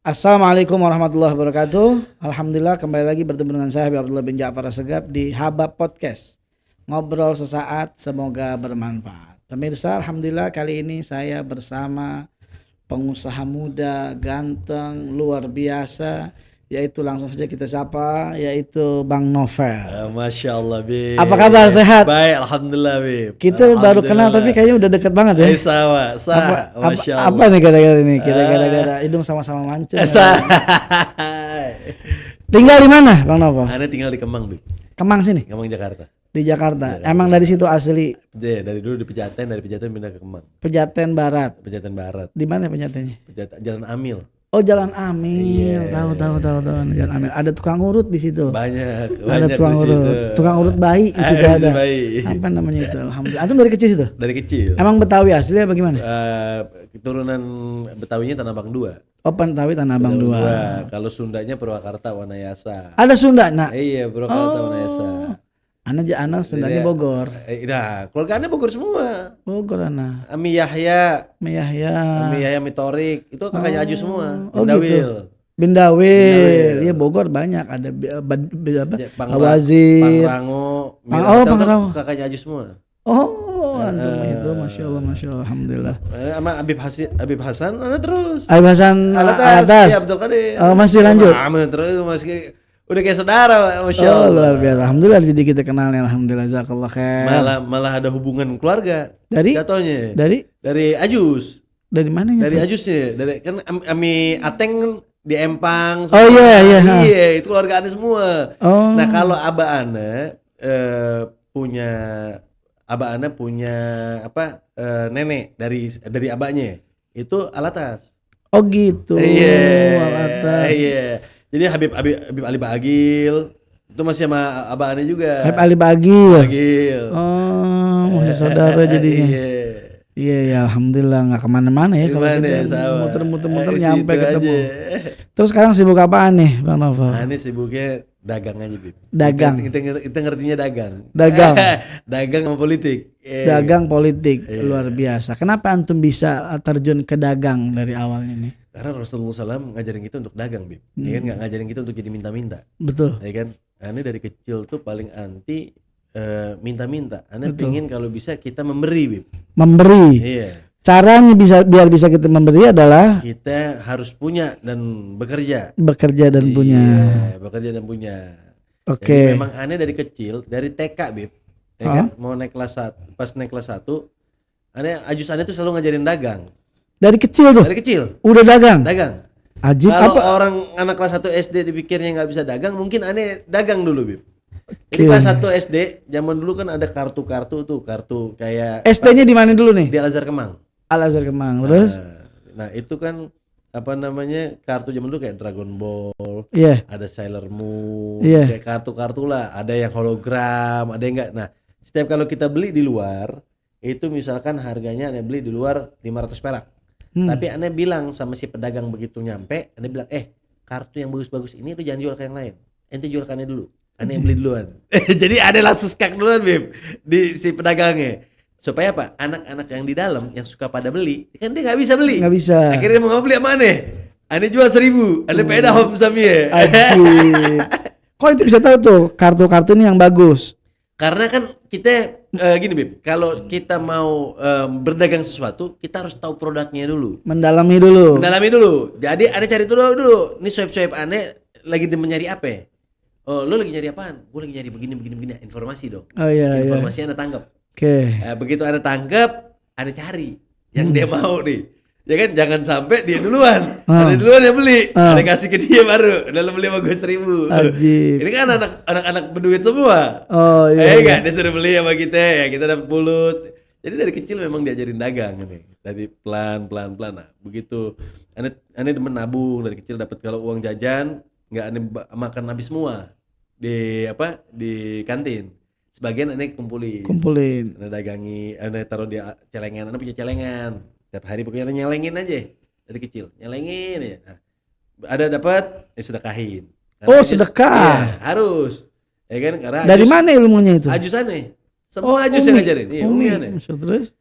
Assalamualaikum warahmatullahi wabarakatuh. Alhamdulillah kembali lagi bertemu dengan saya Habib Abdullah bin Ja'far Assegaf di Habab Podcast. Ngobrol sesaat, semoga bermanfaat. Pemirsa, alhamdulillah kali ini saya bersama pengusaha muda, ganteng, luar biasa, yaitu langsung saja kita sapa, yaitu Bang Novel. Masya Allah, Bib. Apa kabar, sehat? Baik, Alhamdulillah, Bib. Kita baru kenal tapi kayaknya udah deket banget ya. Sama, Masya Allah. Apa nih gara-gara ini? Kita gara-gara hidung sama-sama mancung. Tinggal di mana, Bang Novel? Ane tinggal di Kemang, Bib. Kemang sini? Kemang, Jakarta. Di Jakarta. Emang dari situ asli? Dari dulu di Pejaten, dari Pejaten pindah ke Kemang. Pejaten Barat. Pejaten Barat. Di mana Pejatennya? Jalan Amil. Oh, Jalan Amil. Tahu Jalan Amil. Ada tukang urut di situ. Banyak Ada tukang urut. Tukang urut bayi di situ ada. Apa namanya itu? Alhamdulillah. Antum dari kecil situ? Dari kecil. Emang Betawi asli apa gimana? Keturunan Betawinya Tanah Abang 2. Oh, Betawi Tanah Abang 2. Kalau Sundanya Purwakarta Wanayasa. Ada Sunda, nak? Iya, Purwakarta Wanayasa. Anak Sundanya Bogor. Nah, keluarga Anda Bogor semua. Bogor anak. Ami Yahya, Ami Mitorik, itu kakaknya Aju semua. Oh Bindawil. gitu. Bindawil. Iya, Bogor banyak ada Wazir. Pangrango. Kakaknya Aju semua. Oh, antum itu Masya Allah, Alhamdulillah. Sama Habib Hasan ada terus. Habib Hasan Alatas. Iya, Abdul Qadir. Oh, masih lanjut. Terus masih udah kayak saudara, Masya Allah. Luar biasa. Alhamdulillah jadi kita kenalnya. Alhamdulillah, jazakallah khair. Malah ada hubungan keluarga. Jatuhnya. Dari Ajus. Dari mananya? Dari Ajusnya. Dari kan Ami Ateng kan di Empang. Oh iya. Iya, itu keluarga Ane semua. Oh. Nah, kalau Abah Ane punya nenek dari abahnya itu Alatas. Oh gitu. Alatas. Iya. Jadi Habib Ali Bagil itu masih sama abah Ane juga. Habib Ali Bagil. Oh, masih saudara jadinya. Iya ya, alhamdulillah nggak kemana-mana ya kalau kita muter-muter nyampe ketemu. Terus sekarang sibuk apaan nih, Bang Novel? Ini sibuknya dagang aja, Bib. Dagang. Kita ngertinya dagang. Dagang sama politik. Dagang politik luar biasa. Kenapa antum bisa terjun ke dagang dari awalnya nih? Karena Rasulullah SAW ngajarin kita untuk dagang, Bib. Ya kan, nggak ngajarin kita untuk jadi minta-minta. Betul. Ya kan, Ane dari kecil tuh paling anti minta-minta. Ane pingin kalau bisa kita memberi, Bib. Memberi. Iya. Caranya biar bisa kita memberi adalah kita harus punya dan bekerja. Bekerja dan punya. Bekerja dan punya. Oke. Jadi memang Ane dari kecil, dari TK, Bib. Ya kan, mau naik kelas 1, pas naik kelas 1, Ajus Ane tuh selalu ngajarin dagang. Dari kecil tuh? Dari kecil. Udah dagang? Dagang. Ajib. Kalau orang anak kelas 1 SD dipikirnya nggak bisa dagang, mungkin Ane dagang dulu, Bib. Jadi kelas 1 SD, zaman dulu kan ada kartu-kartu tuh, kartu kayak SD-nya di mana dulu nih? Di Al-Azhar Kemang. Al-Azhar Kemang. Terus? Nah, itu kan kartu zaman dulu kayak Dragon Ball, ada Sailor Moon, kayak kartu-kartu lah, ada yang hologram, ada yang enggak. Nah, setiap kalau kita beli di luar, itu misalkan harganya Ane beli di luar 500 perak. Tapi Ane bilang sama si pedagang begitu nyampe, Ane bilang, kartu yang bagus-bagus ini tuh jangan jual ke yang lain. Ente jual ke Ane dulu. Ane yang beli duluan. Jadi Ane langsung skak duluan, Bib, di si pedagangnya. Supaya apa? Anak-anak yang di dalam yang suka pada beli, kan dia nggak bisa beli. Nggak bisa. Akhirnya mau beli apa Ane? Ane jual 1.000. Ane peda home samia. Kok itu bisa tahu tuh kartu-kartu ini yang bagus? Karena kan kita gini, Bib, kalau kita mau berdagang sesuatu, kita harus tahu produknya dulu. Mendalami dulu. Jadi Ane cari dulu. Ini swipe Ane lagi mencari apa? Oh, lu lagi nyari apaan? Gue lagi nyari begini. Informasi dong. Oh iya. Informasi Ane tangkap. Oke. Begitu Ane tangkap, Ane cari yang dia mau nih. Ya kan, jangan sampai dia duluan. Ane duluan yang beli. Ane kasih ke dia baru. Udah beli sama gue 1.000. Ajib. Ini kan anak-anak berduit semua. Oh iya. Kan dia suruh beli sama kita, ya kita dapat pulus. Jadi dari kecil memang diajarin dagang ini. Dari pelan. Nah, begitu Ane demen nabung dari kecil, dapat kalau uang jajan nggak Ane makan habis semua di kantin. Sebagian Ane kumpulin. Ane dagangi, Ane taruh di celengan. Ane punya celengan. Tiap hari pokoknya nyelengin aja dari kecil. Nyelengin aja. Nah, ada dapat, sedekahin. Sedekah. Iya, harus. Ya kan, karena dari mana ilmunya itu? Ajus Ane. Semua Ajus yang ngajarin. Iya, Umi Ane. Terus?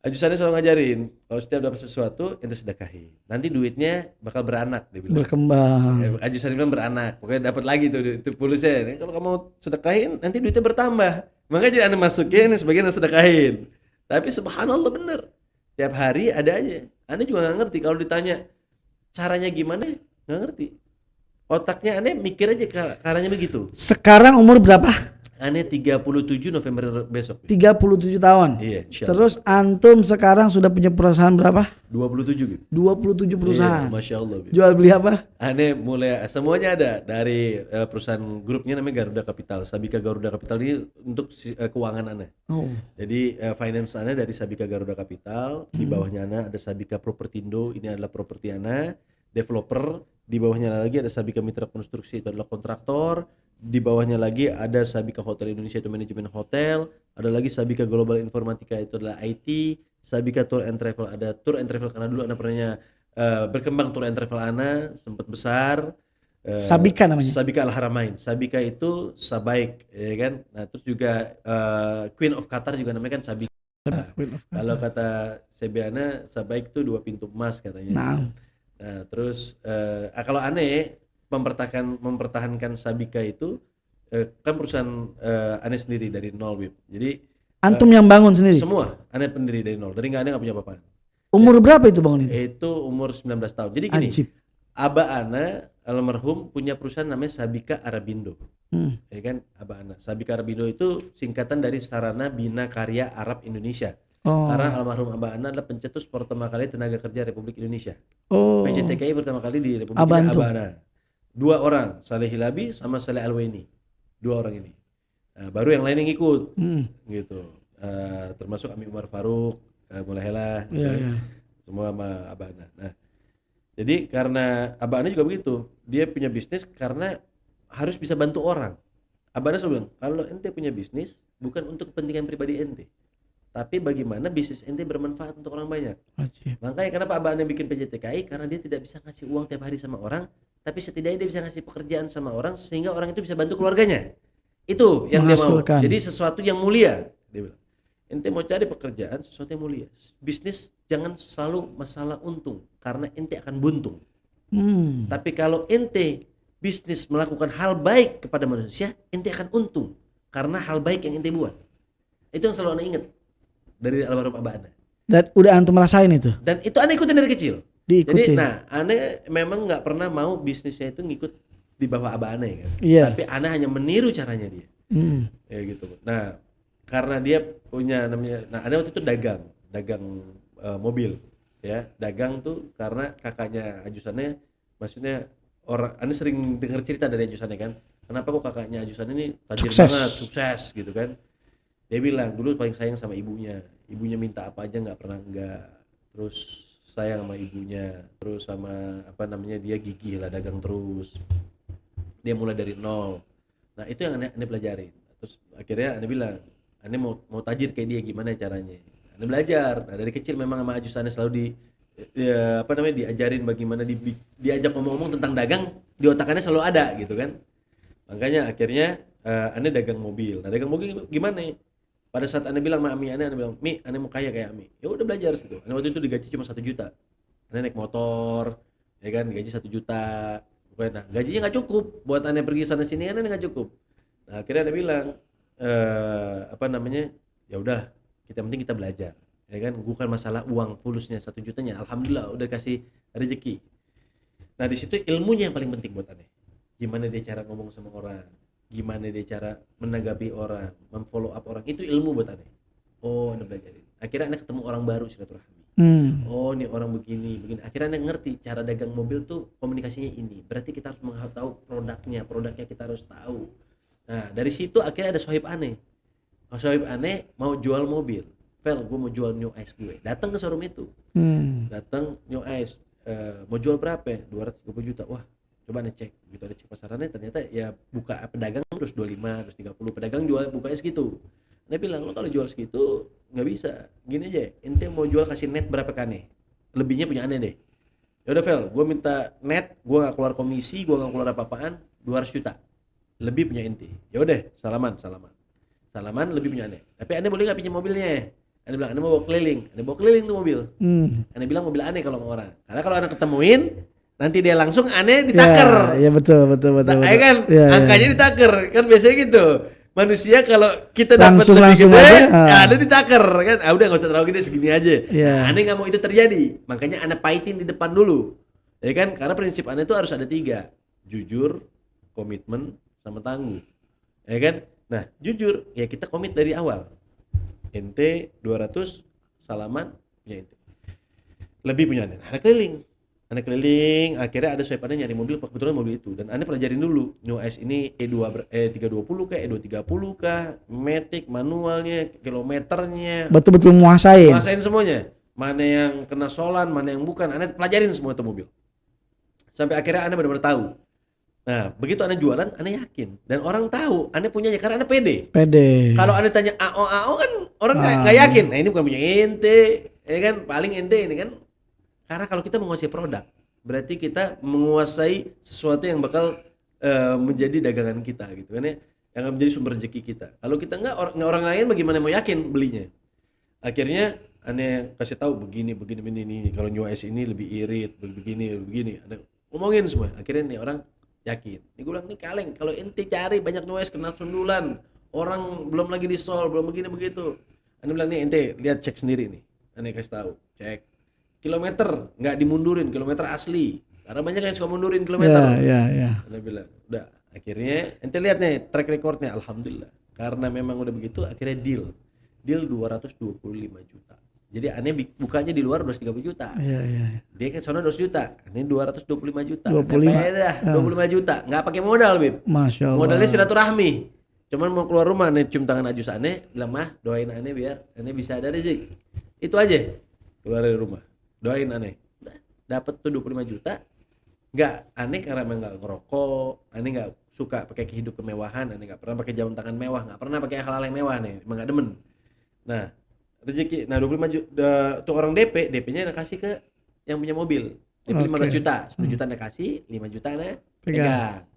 Ajusannya selalu ngajarin, kalau setiap dapat sesuatu ente sedekahin. Nanti duitnya bakal beranak, dia bilang. Berkembang. Ajusannya bilang beranak, pokoknya dapat lagi tuh itu polisnya. Kalau kamu sedekahin, nanti duitnya bertambah. Makanya jadi anda masukin, sebagian anda sedekahin. Tapi subhanallah bener, tiap hari ada aja. Anda juga nggak ngerti kalau ditanya caranya gimana, nggak ngerti. Otaknya aneh mikir aja caranya begitu. Sekarang umur berapa? Aneh 37 November besok. 37 tahun. Iya, insyaallah. Terus antum sekarang sudah punya perusahaan berapa? 27 gitu. 27 perusahaan. Iya, Masya Allah. Gitu. Jual beli apa? Aneh mulai semuanya ada dari perusahaan grupnya namanya Garuda Capital. Sabika Garuda Capital ini untuk keuangan aneh. Oh. Jadi finance aneh dari Sabika Garuda Capital, di bawahnya aneh ada Sabika Propertindo, ini adalah properti aneh, developer, di bawahnya lagi ada Sabika Mitra Konstruksi, itu adalah kontraktor, di bawahnya lagi ada Sabika Hotel Indonesia, itu manajemen hotel, ada lagi Sabika Global Informatika, itu adalah IT, Sabika Tour and Travel, ada Tour and Travel karena dulu anak pernahnya berkembang Tour and Travel ana sempat besar. Sabika namanya. Sabika Al Haramain. Sabika itu Sabaik, ya kan. Nah terus juga Queen of Qatar juga namanya kan Sabika. Kalau kata Sebiana Sabaik itu 2 pintu emas katanya. Nah terus kalau aneh mempertahankan Sabika itu kan perusahaan aneh sendiri dari nol, Bib. Jadi antum yang bangun sendiri? Semua aneh pendiri dari nol, dari aneh nggak punya apa-apa. Umur berapa itu bangun itu? Itu umur 19 tahun. Jadi gini, Aba ana almarhum punya perusahaan namanya Sabika Arabindo. Ya kan, Aba ana. Sabika Arabindo itu singkatan dari Sarana Bina Karya Arab Indonesia. Karena almarhum Aba ana adalah pencetus pertama kali tenaga kerja Republik Indonesia. PJTKI pertama kali di Republik Aba ana. 2 orang, Saleh Hilabi sama Saleh Alwaini. 2 orang ini. Baru yang lain yang ikut. Gitu. Termasuk Ami Umar Faruk, Mulahela, semua sama Aba ana. Nah, jadi karena Aba ana juga begitu, dia punya bisnis karena harus bisa bantu orang. Aba ana selalu bilang, kalau ente punya bisnis bukan untuk kepentingan pribadi ente, tapi bagaimana bisnis ente bermanfaat untuk orang banyak. Makanya kenapa Aba ana bikin PJTKI, karena dia tidak bisa ngasih uang tiap hari sama orang, tapi setidaknya dia bisa ngasih pekerjaan sama orang sehingga orang itu bisa bantu keluarganya. Itu yang dia mau. Jadi sesuatu yang mulia, dia bilang. Ente mau cari pekerjaan sesuatu yang mulia. Bisnis jangan selalu masalah untung karena ente akan buntung. Tapi kalau ente bisnis melakukan hal baik kepada manusia, ente akan untung karena hal baik yang ente buat. Itu yang selalu aneh ingat dari almarhum Aba ana. Dan udah antum merasain itu? Dan itu aneh ikutin dari kecil. Diikutin. Jadi aneh memang nggak pernah mau bisnisnya itu ngikut di bawah Aba ana kan. Tapi aneh hanya meniru caranya dia. Ya gitu. Nah, karena dia punya namanya, aneh waktu itu dagang mobil, ya. Dagang tuh karena kakaknya ajusannya, maksudnya orang, aneh sering dengar cerita dari ajusannya kan. Kenapa kok kakaknya ajusan ini tajir banget, sukses gitu kan. Dia bilang dulu paling sayang sama ibunya minta apa aja nggak pernah enggak. Terus sayang sama ibunya, terus sama apa namanya, dia gigih lah dagang terus. Dia mulai dari nol. Nah itu yang aneh pelajarin. Terus akhirnya aneh bilang, aneh mau tajir kayak dia gimana caranya. Aneh belajar. Nah dari kecil memang sama ajusannya selalu diajarin bagaimana diajak ngomong-ngomong tentang dagang, di otakannya selalu ada gitu kan. Makanya akhirnya aneh dagang mobil. Nah dagang mobil gimana? Pada saat aneh bilang sama Ami aneh bilang, Mi, aneh mau kaya kayak Ami. Ya udah belajar situ. Aneh waktu itu digaji cuma 1 juta. Aneh naik motor, ya kan, gaji 1 juta. Nah, gajinya nggak cukup buat aneh pergi sana sini, aneh nggak cukup. Nah akhirnya aneh bilang, ya udah, penting kita belajar, ya kan. Bukan masalah uang fulusnya 1 jutanya, alhamdulillah udah kasih rezeki. Nah di situ ilmunya yang paling penting buat aneh. Gimana dia cara ngomong sama orang, gimana dia cara menanggapi orang, memfollow up orang, itu ilmu buat aneh. Oh, aneh belajarin. Akhirnya aneh ketemu orang baru, silaturahmi. Oh, ini orang begini. Akhirnya aneh ngerti cara dagang mobil tuh komunikasinya ini. Berarti kita harus tahu produknya kita harus tahu. Nah dari situ akhirnya ada sohib aneh. Sohib aneh mau jual mobil. Vel, gue mau jual New Ice gue. Datang ke showroom itu. Datang New Ice. Mau jual berapa? 230 juta. Wah, coba aneh cek. Gitu ada cek pasarannya, ternyata ya buka pedagang terus 25, terus 30. Pedagang jual bukanya segitu. Dia bilang, lo kalau jual segitu nggak bisa. Gini aja, ente mau jual kasih net berapa kane? Lebihnya punya aneh deh. Ya udah Vel, gue minta net, gue nggak keluar komisi, gue nggak keluar apa-apaan, 200 juta. Lebih punya ente. Ya udah, salaman lebih punya aneh. Tapi aneh boleh nggak pinjam mobilnya? Ane bilang, ane mau bawa keliling. Ane bawa keliling tuh mobil. Ane bilang mobil ane kalau sama orang. Karena kalau ane ketemuin, nanti dia langsung ane ditaker. Iya betul. Nah, kan angkanya ditaker. Kan biasanya gitu. Manusia kalau kita dapat lebih gede, ane ditaker kan. Udah nggak usah terlalu gede, segini aja. Nah, ane nggak mau itu terjadi. Makanya ane pahitin di depan dulu. Ya kan? Karena prinsip ane itu harus ada 3. Jujur, komitmen, sama tangguh. Ya kan? Nah, jujur, ya kita komit dari awal. Ente 200 salaman punya ente. Lebih punya ane. Ane keliling, akhirnya ada swipe ane nyari mobil, kebetulan mobil itu. Dan ane pelajarin dulu, New S ini E320 kah, E230 kah, matic, manualnya, kilometernya. Betul-betul muasain Semuanya. Mana yang kena solan, mana yang bukan. Ane pelajarin semua itu mobil. Sampai akhirnya ane benar-benar tahu. Nah, begitu ane jualan, ane yakin. Dan orang tahu, ane punyanya karena ane pede. Kalau ane tanya AO kan orang nggak yakin. Nah, ini bukan punya ente, ya kan? Paling ente ini kan. Karena kalau kita menguasai produk, berarti kita menguasai sesuatu yang bakal menjadi dagangan kita gitu kan ya. Yang menjadi sumber rezeki kita. Kalau kita nggak, orang lain bagaimana mau yakin belinya? Akhirnya ane kasih tahu begini. Kalau New S ini lebih irit, begini. Ane ngomongin semua. Akhirnya nih orang yakin. Ini gue bilang nih kaleng, kalau ente cari banyak noise kena sundulan, orang belum lagi di sol, belum begini begitu. Ane bilang nih ente lihat cek sendiri nih. Ane kasih tahu, cek kilometer nggak dimundurin, kilometer asli. Karena banyak yang suka mundurin kilometer. Ane bilang, udah. Akhirnya ente lihat nih track recordnya, alhamdulillah. Karena memang udah begitu, akhirnya deal 225 juta. Jadi ane bukanya di luar 230 juta. Dia ke sana 200 juta. Ini 225 juta. 25 juta. Nggak pakai modal, Bib. Masya Allah. Modalnya silaturahmi. Cuman mau keluar rumah ane cium tangan ajus ane, bilang mah doain ane biar ane bisa ada rezeki. Itu aja. Keluar dari rumah. Doain ane. Dapat tuh 25 juta. Nggak ane karena emang nggak ngerokok, ane nggak suka pakai kehidupan kemewahan, ane nggak pernah pakai jam tangan mewah, nggak pernah pakai hal-hal yang mewah nih, emang nggak demen. Nah, rezeki. Nah 25 juta tuh orang DP-nya anda kasih ke yang punya mobil. DP 15 juta, 10 juta anda kasih, 5 juta anda pegang.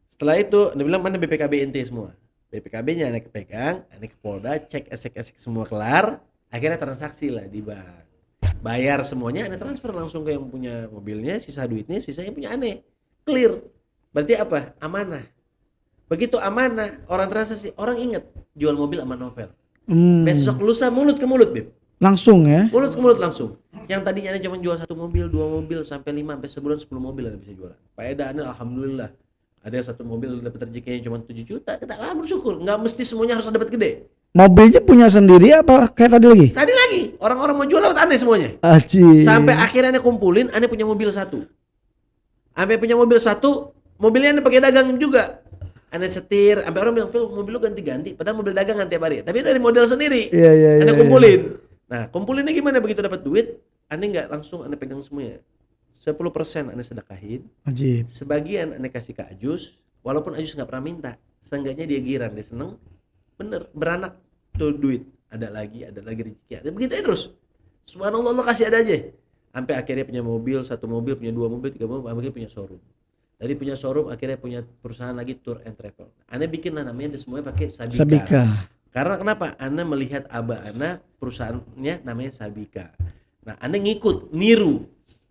Setelah itu anda bilang mana BPKB ente semua. BPKB-nya anda pegang, anda ke Polda, cek esek-esek semua kelar, akhirnya transaksi lah di bank. Bayar semuanya, anda transfer langsung ke yang punya mobilnya, sisa duitnya, sisanya punya ane. Clear. Berarti apa? Amanah. Begitu amanah, orang transaksi, orang ingat jual mobil sama novel. Besok lusa mulut ke mulut, Bib. Langsung ya? Mulut ke mulut langsung. Yang tadinya ane cuma jual 1 mobil, 2 mobil, sampai 5, sampai sebulan 10 mobil ane bisa jualan. Faedah ane alhamdulillah. Ada 1 mobil dapat rezekinya cuma 7 juta, kita lah bersyukur. Nggak mesti semuanya harus dapat gede. Mobilnya punya sendiri apa kayak tadi lagi? Tadi lagi, orang-orang mau jual lewat ane semuanya. Aji. Sampai akhirnya ane kumpulin, ane punya mobil 1. Sampai punya mobil 1, mobilnya ane pakai dagang juga. Ane setir, sampai orang bilang, "Phil, mobil lu ganti-ganti." Padahal mobil dagangan tiap hari. Tapi dari model sendiri. Ane kumpulin. Nah, kumpulinnya gimana begitu dapat duit? Ane nggak langsung ane pegang semuanya. 10% ane sedekahin. Ajib. Sebagian ane kasih ke Ajus, walaupun Ajus nggak pernah minta. Seenggaknya dia giran, dia seneng. Bener, beranak tuh duit. Ada lagi rezeki. Ada begitu aja terus. Subhanallah, Allah kasih ada aja. Sampai akhirnya punya mobil, 1 mobil, punya 2 mobil, 3 mobil, akhirnya punya showroom. Tadi punya showroom, akhirnya punya perusahaan lagi tour and travel. Ane bikin lah namanya semuanya pakai Sabika. Karena kenapa? Ane melihat abah Ane perusahaannya namanya Sabika. Nah, Ane ngikut, niru.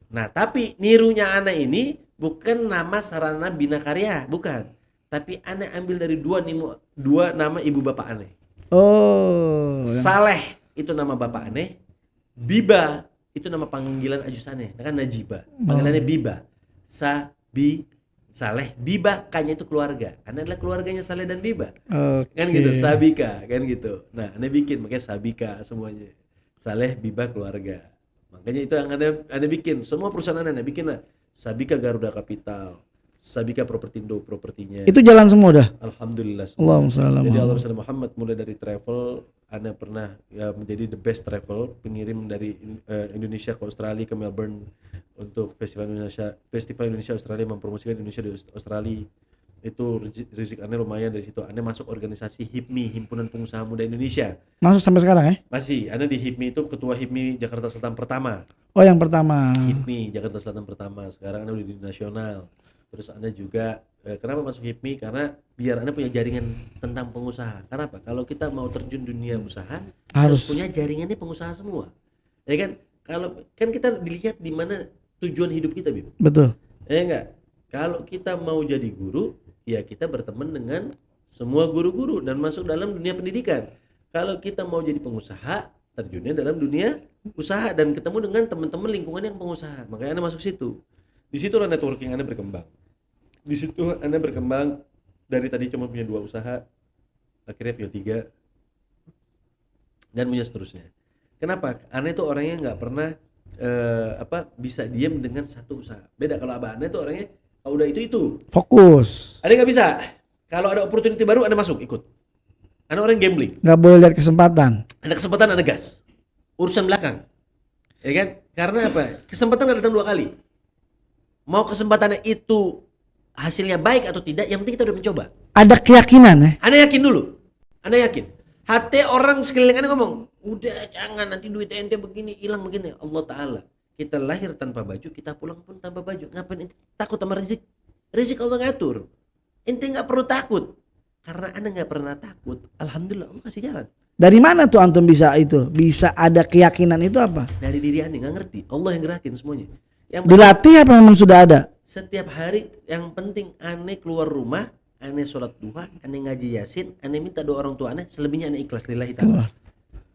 Nah, tapi nirunya Ane ini bukan nama Sarana Bina Karya, bukan. Tapi Ane ambil dari 2 nama ibu bapak Ane. Oh. Saleh itu nama bapak Ane. Biba itu nama panggilan Ajus Ane. Kan Najibah. Panggilannya Biba. Saleh, Biba, kayaknya itu keluarga. Ane adalah keluarganya Saleh dan Biba. Kan gitu, Sabika, kan gitu. Nah, Ane bikin makanya Sabika semuanya. Saleh, Biba, keluarga. Makanya itu yang Ane bikin. Semua perusahaan Ane bikin lah. Sabika Garuda Capital, Sabika Propertindo, propertinya. Itu jalan semua dah. Alhamdulillah. Allahumma Jadi Allahumma Muhammad, mulai dari travel, Ane pernah ya menjadi the best travel, pengirim dari Indonesia ke Australia, ke Melbourne untuk Festival Indonesia Australia, mempromosikan Indonesia di Australia. Itu rezeki Ane lumayan dari situ. Ane masuk organisasi HIPMI, Himpunan Pengusaha Muda Indonesia. Masuk sampai sekarang ya? Masih. Ane di HIPMI itu ketua HIPMI Jakarta Selatan pertama. Oh, yang pertama. HIPMI Jakarta Selatan pertama. Sekarang Ane udah di nasional. Terus Anda juga kenapa masuk HIPMI? Karena biar Anda punya jaringan tentang pengusaha. Karena apa? Kalau kita mau terjun dunia usaha harus punya jaringannya pengusaha semua. Ya kan? Kalau kan kita dilihat di mana tujuan hidup kita, Bim. Betul. Ya enggak? Kalau kita mau jadi guru, ya kita berteman dengan semua guru-guru dan masuk dalam dunia pendidikan. Kalau kita mau jadi pengusaha, terjunnya dalam dunia usaha dan ketemu dengan teman-teman lingkungan yang pengusaha. Makanya Anda masuk situ. Di situlah networking Anda berkembang. Di situ Anda berkembang dari tadi cuma punya 2 usaha, akhirnya punya 3 dan punya seterusnya. Kenapa? Anda itu orangnya nggak pernah bisa diam dengan satu usaha. Beda kalau Abah Anda itu orangnya udah itu fokus. Anda nggak bisa. Kalau ada opportunity baru Anda masuk ikut. Anda orang gambling. Nggak boleh lihat kesempatan. Ada kesempatan Anda gas. Urusan belakang. Ya kan? Karena apa? Kesempatan nggak datang 2 kali. Mau kesempatannya itu hasilnya baik atau tidak, yang penting kita udah mencoba. Ada keyakinan ya? Anda yakin dulu. Anda yakin. Hati orang sekeliling Anda ngomong, udah jangan nanti duit ente begini hilang begini. Allah Ta'ala, kita lahir tanpa baju, kita pulang pun tanpa baju. Ngapain ente takut sama rezeki? Rezeki Allah ngatur. Ente nggak perlu takut. Karena Anda nggak pernah takut, alhamdulillah Allah kasih jalan. Dari mana tuh antum bisa itu? Bisa ada keyakinan itu apa? Dari diri Anda, nggak ngerti. Allah yang gerakin semuanya. Yang dilatih apa memang sudah ada? Setiap hari yang penting Anda keluar rumah, Anda sholat duha, Anda ngaji yasin, Anda minta doa orang tua Anda, selebihnya Anda ikhlas lillahi ta'ala.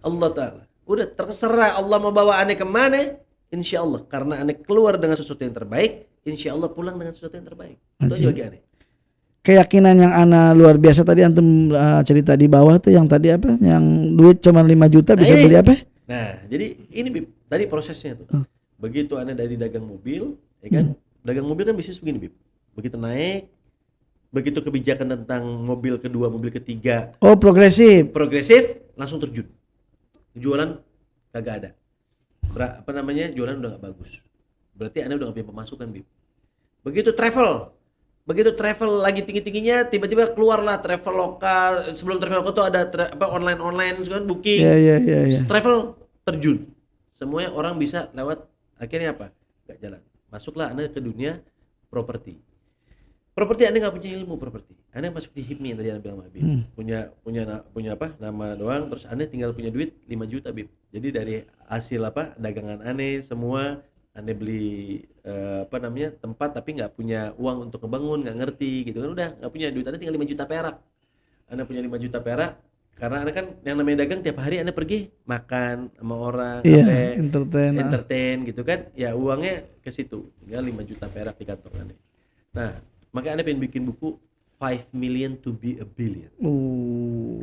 Allah Ta'ala. Udah terserah Allah mau bawa Anda kemana, insya Allah. Karena Anda keluar dengan sesuatu yang terbaik, insya Allah pulang dengan sesuatu yang terbaik. Itu aja bagi Anda. Keyakinan yang ana luar biasa tadi antum cerita di bawah tuh yang tadi apa? Yang duit cuma 5 juta bisa beli apa? Nah, jadi ini Bib, tadi prosesnya tuh. Begitu Anda dari dagang mobil, ya kan? Dagang mobil kan bisnis begini, Bib. Begitu naik, begitu kebijakan tentang mobil kedua, mobil ketiga. Oh, progresif. Progresif, langsung terjun. Jualan kagak ada. Jualan udah gak bagus. Berarti Anda udah gak punya pemasukan, Bib. Begitu travel lagi tinggi-tingginya, tiba-tiba keluarlah travel lokal. Sebelum travel lokal tuh ada online kan booking. Iya. Travel terjun. Semuanya orang bisa lewat, akhirnya apa? Gak jalan. Masuklah Anda ke dunia properti. Properti Anda nggak punya ilmu properti. Anda masuk di HIPMI yang tadi Anda bilang sama Bib. Punya apa? Nama doang. Terus Anda tinggal punya duit 5 juta Bib. Jadi dari hasil dagangan Anda semua Anda beli tempat tapi nggak punya uang untuk ngebangun, nggak ngerti gitu kan, udah nggak punya duit. Anda tinggal 5 juta perak. Anda punya 5 juta perak. Karena Anda kan yang namanya dagang tiap hari Anda pergi makan sama orang, entertain gitu kan, ya uangnya ke situ. Tinggal 5 juta perak di kantong Anda. Nah, makanya Anda pengen bikin buku 5 million to be a billion.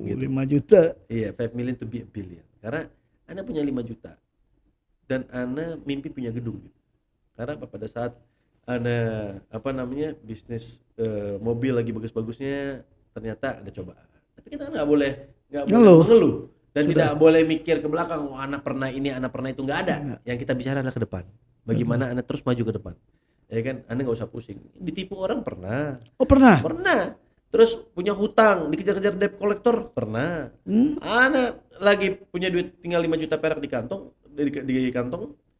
Gitu. 5 juta. Iya, 5 million to be a billion. Karena Anda punya 5 juta dan Anda mimpi punya gedung. Karena pada saat Anda bisnis mobil lagi bagus-bagusnya, ternyata ada cobaan. Tapi kita nggak boleh mengeluh dan tidak boleh mikir ke belakang. Anak pernah ini, anak pernah itu, nggak ada. Yang kita bicara adalah ke depan. Bagaimana Anda terus maju ke depan. Ya kan, Anda nggak usah pusing. Ditipu orang pernah. Oh pernah. Terus punya hutang, dikejar-kejar debt collector pernah. Anda lagi punya duit tinggal 5 juta perak di kantong,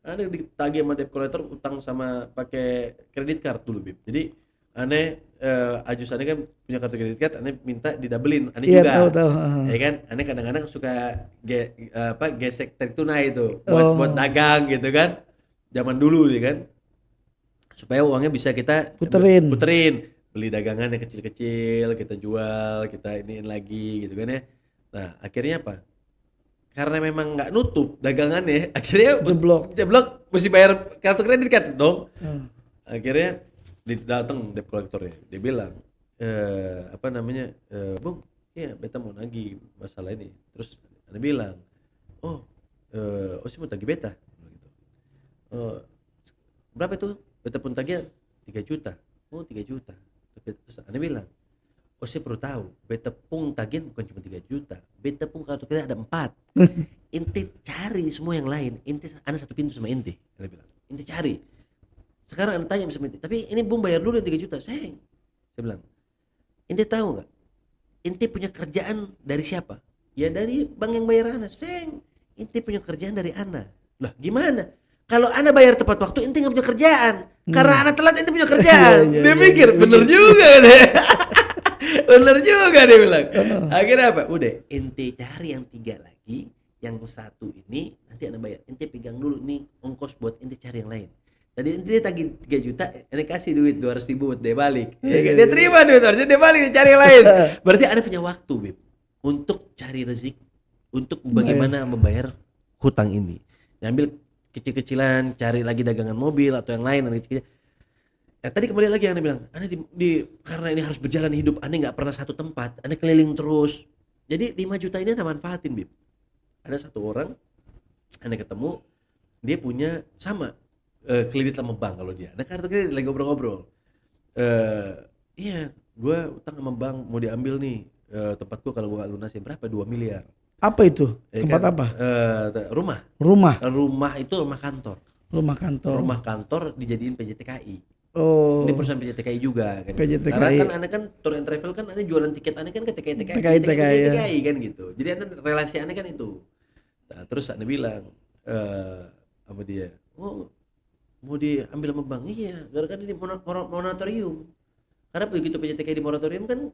Anda ditagih sama debt collector, utang sama pakai kredit card dulu Bib. Jadi Anda Ajus Anda kan punya kartu kredit card, Anda minta didabelin, Anda juga. Tahu. Ya kan, Anda kadang-kadang suka gesek tarik tunai itu buat dagang gitu kan. Zaman dulu ya kan. Supaya uangnya bisa kita puterin, beli dagangan yang kecil-kecil, kita jual, kita iniin lagi gitu kan ya. Nah akhirnya apa? Karena memang nggak nutup dagangannya, akhirnya jeblok mesti bayar kartu kredit kan dong. Akhirnya datang debt collectornya, dia bilang Bung, iya beta mau nagih masalah ini. Terus Anda bilang, sih mau tagih beta gitu. Berapa itu? Beta pun tagih 3 juta. 3 juta. Terus Anda bilang, saya perlu tahu, beta pun tagihan bukan cuma 3 juta. Beta pun kartu kredit ada 4. Ente cari semua yang lain. Anda satu pintu sama ente. Anda bilang, ente cari. Sekarang Anda tanya sama ente, tapi ini Bung bayar dulu 3 juta. Saya bilang, ente tahu nggak? Ente punya kerjaan dari siapa? Ya dari bank yang bayar Anda. Ente punya kerjaan dari Anda. Lah gimana? Kalau anda bayar tepat waktu, ente nggak punya kerjaan. Karena anda telat, ente punya kerjaan. Dia mikir, bener juga deh. Bener juga dia bilang. Akhirnya apa? Udah, ente cari yang 3 lagi, yang 1 ini nanti anda bayar. Ente pegang dulu nih ongkos buat ente cari yang lain. Tadi ente tagih 3 juta, ente kasih duit 200.000 buat dia balik. Dia terima duit, harusnya dia balik, dia cari yang lain. Berarti anda punya waktu, Bib, untuk cari rezeki, untuk bagaimana membayar hutang ini. Ambil kecil-kecilan, cari lagi dagangan mobil atau yang lain. Tadi kembali lagi yang Anda bilang, Anda karena ini harus berjalan hidup, Anda nggak pernah satu tempat, Anda keliling terus. Jadi 5 juta ini Anda manfaatin, Bib. Ada satu orang, Anda ketemu, dia punya sama kredit sama bank kalau dia. Ada kartu kredit, lagi ngobrol-ngobrol. Iya, gue utang sama bank mau diambil nih tempatku kalau gue nggak lunasin berapa? 2 miliar. Apa itu? Tempat kan, apa? Rumah. Rumah itu rumah kantor. Rumah kantor dijadiin PJTKI. Oh. Ini perusahaan PJTKI juga kan. PJTKI. Karena kan Anda kan tour and travel kan Anda jualan tiket Anda kan ke TKI kan gitu. Jadi Anda relasi Anda kan itu. Nah, terus Anda bilang sama dia, "Oh, mau diambil sama bank?" Iya, gara-gara di moratorium. Karena begitu PJTKI di moratorium kan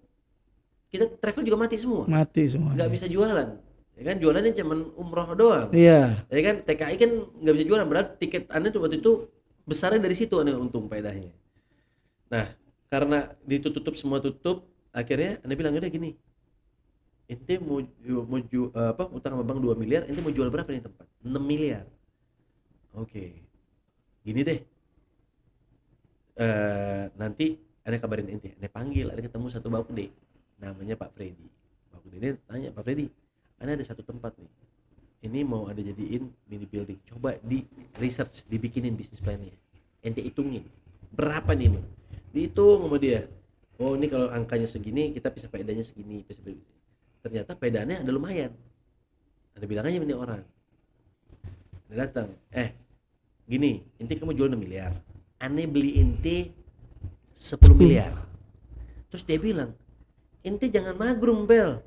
kita travel juga mati semua. Nggak bisa jualan. Ya kan jualannya cuma umroh doang. Iya. Ya kan TKI kan nggak bisa jualan, berarti tiket Anda tuh waktu itu besarnya dari situ Anda untung faedahnya. Nah, karena ditutup semua tutup, akhirnya Anda bilang udah gini. Ente mau utang sama bank 2 miliar, ente mau jual berapa nih tempat? 6 miliar. Oke. Gini deh. Nanti Anda kabarin ente, Anda panggil, Anda ketemu satu Bapak Gede. Namanya Pak Freddy. Pak Gede ini tanya, "Pak Freddy, Anda ada satu tempat nih, ini mau ada jadiin mini building, coba di research, dibikinin bisnis plan-nya, ente hitungin berapa nih Bang?" Dihitung sama dia, "Oh ini kalau angkanya segini kita bisa faedahnya segini, ternyata faedahnya ada lumayan." Ada bilang aja ini orang, dia datang, gini, ente kamu jual 6 miliar, ane beli ente 10 miliar. Terus dia bilang, "Ente jangan magrum Bel,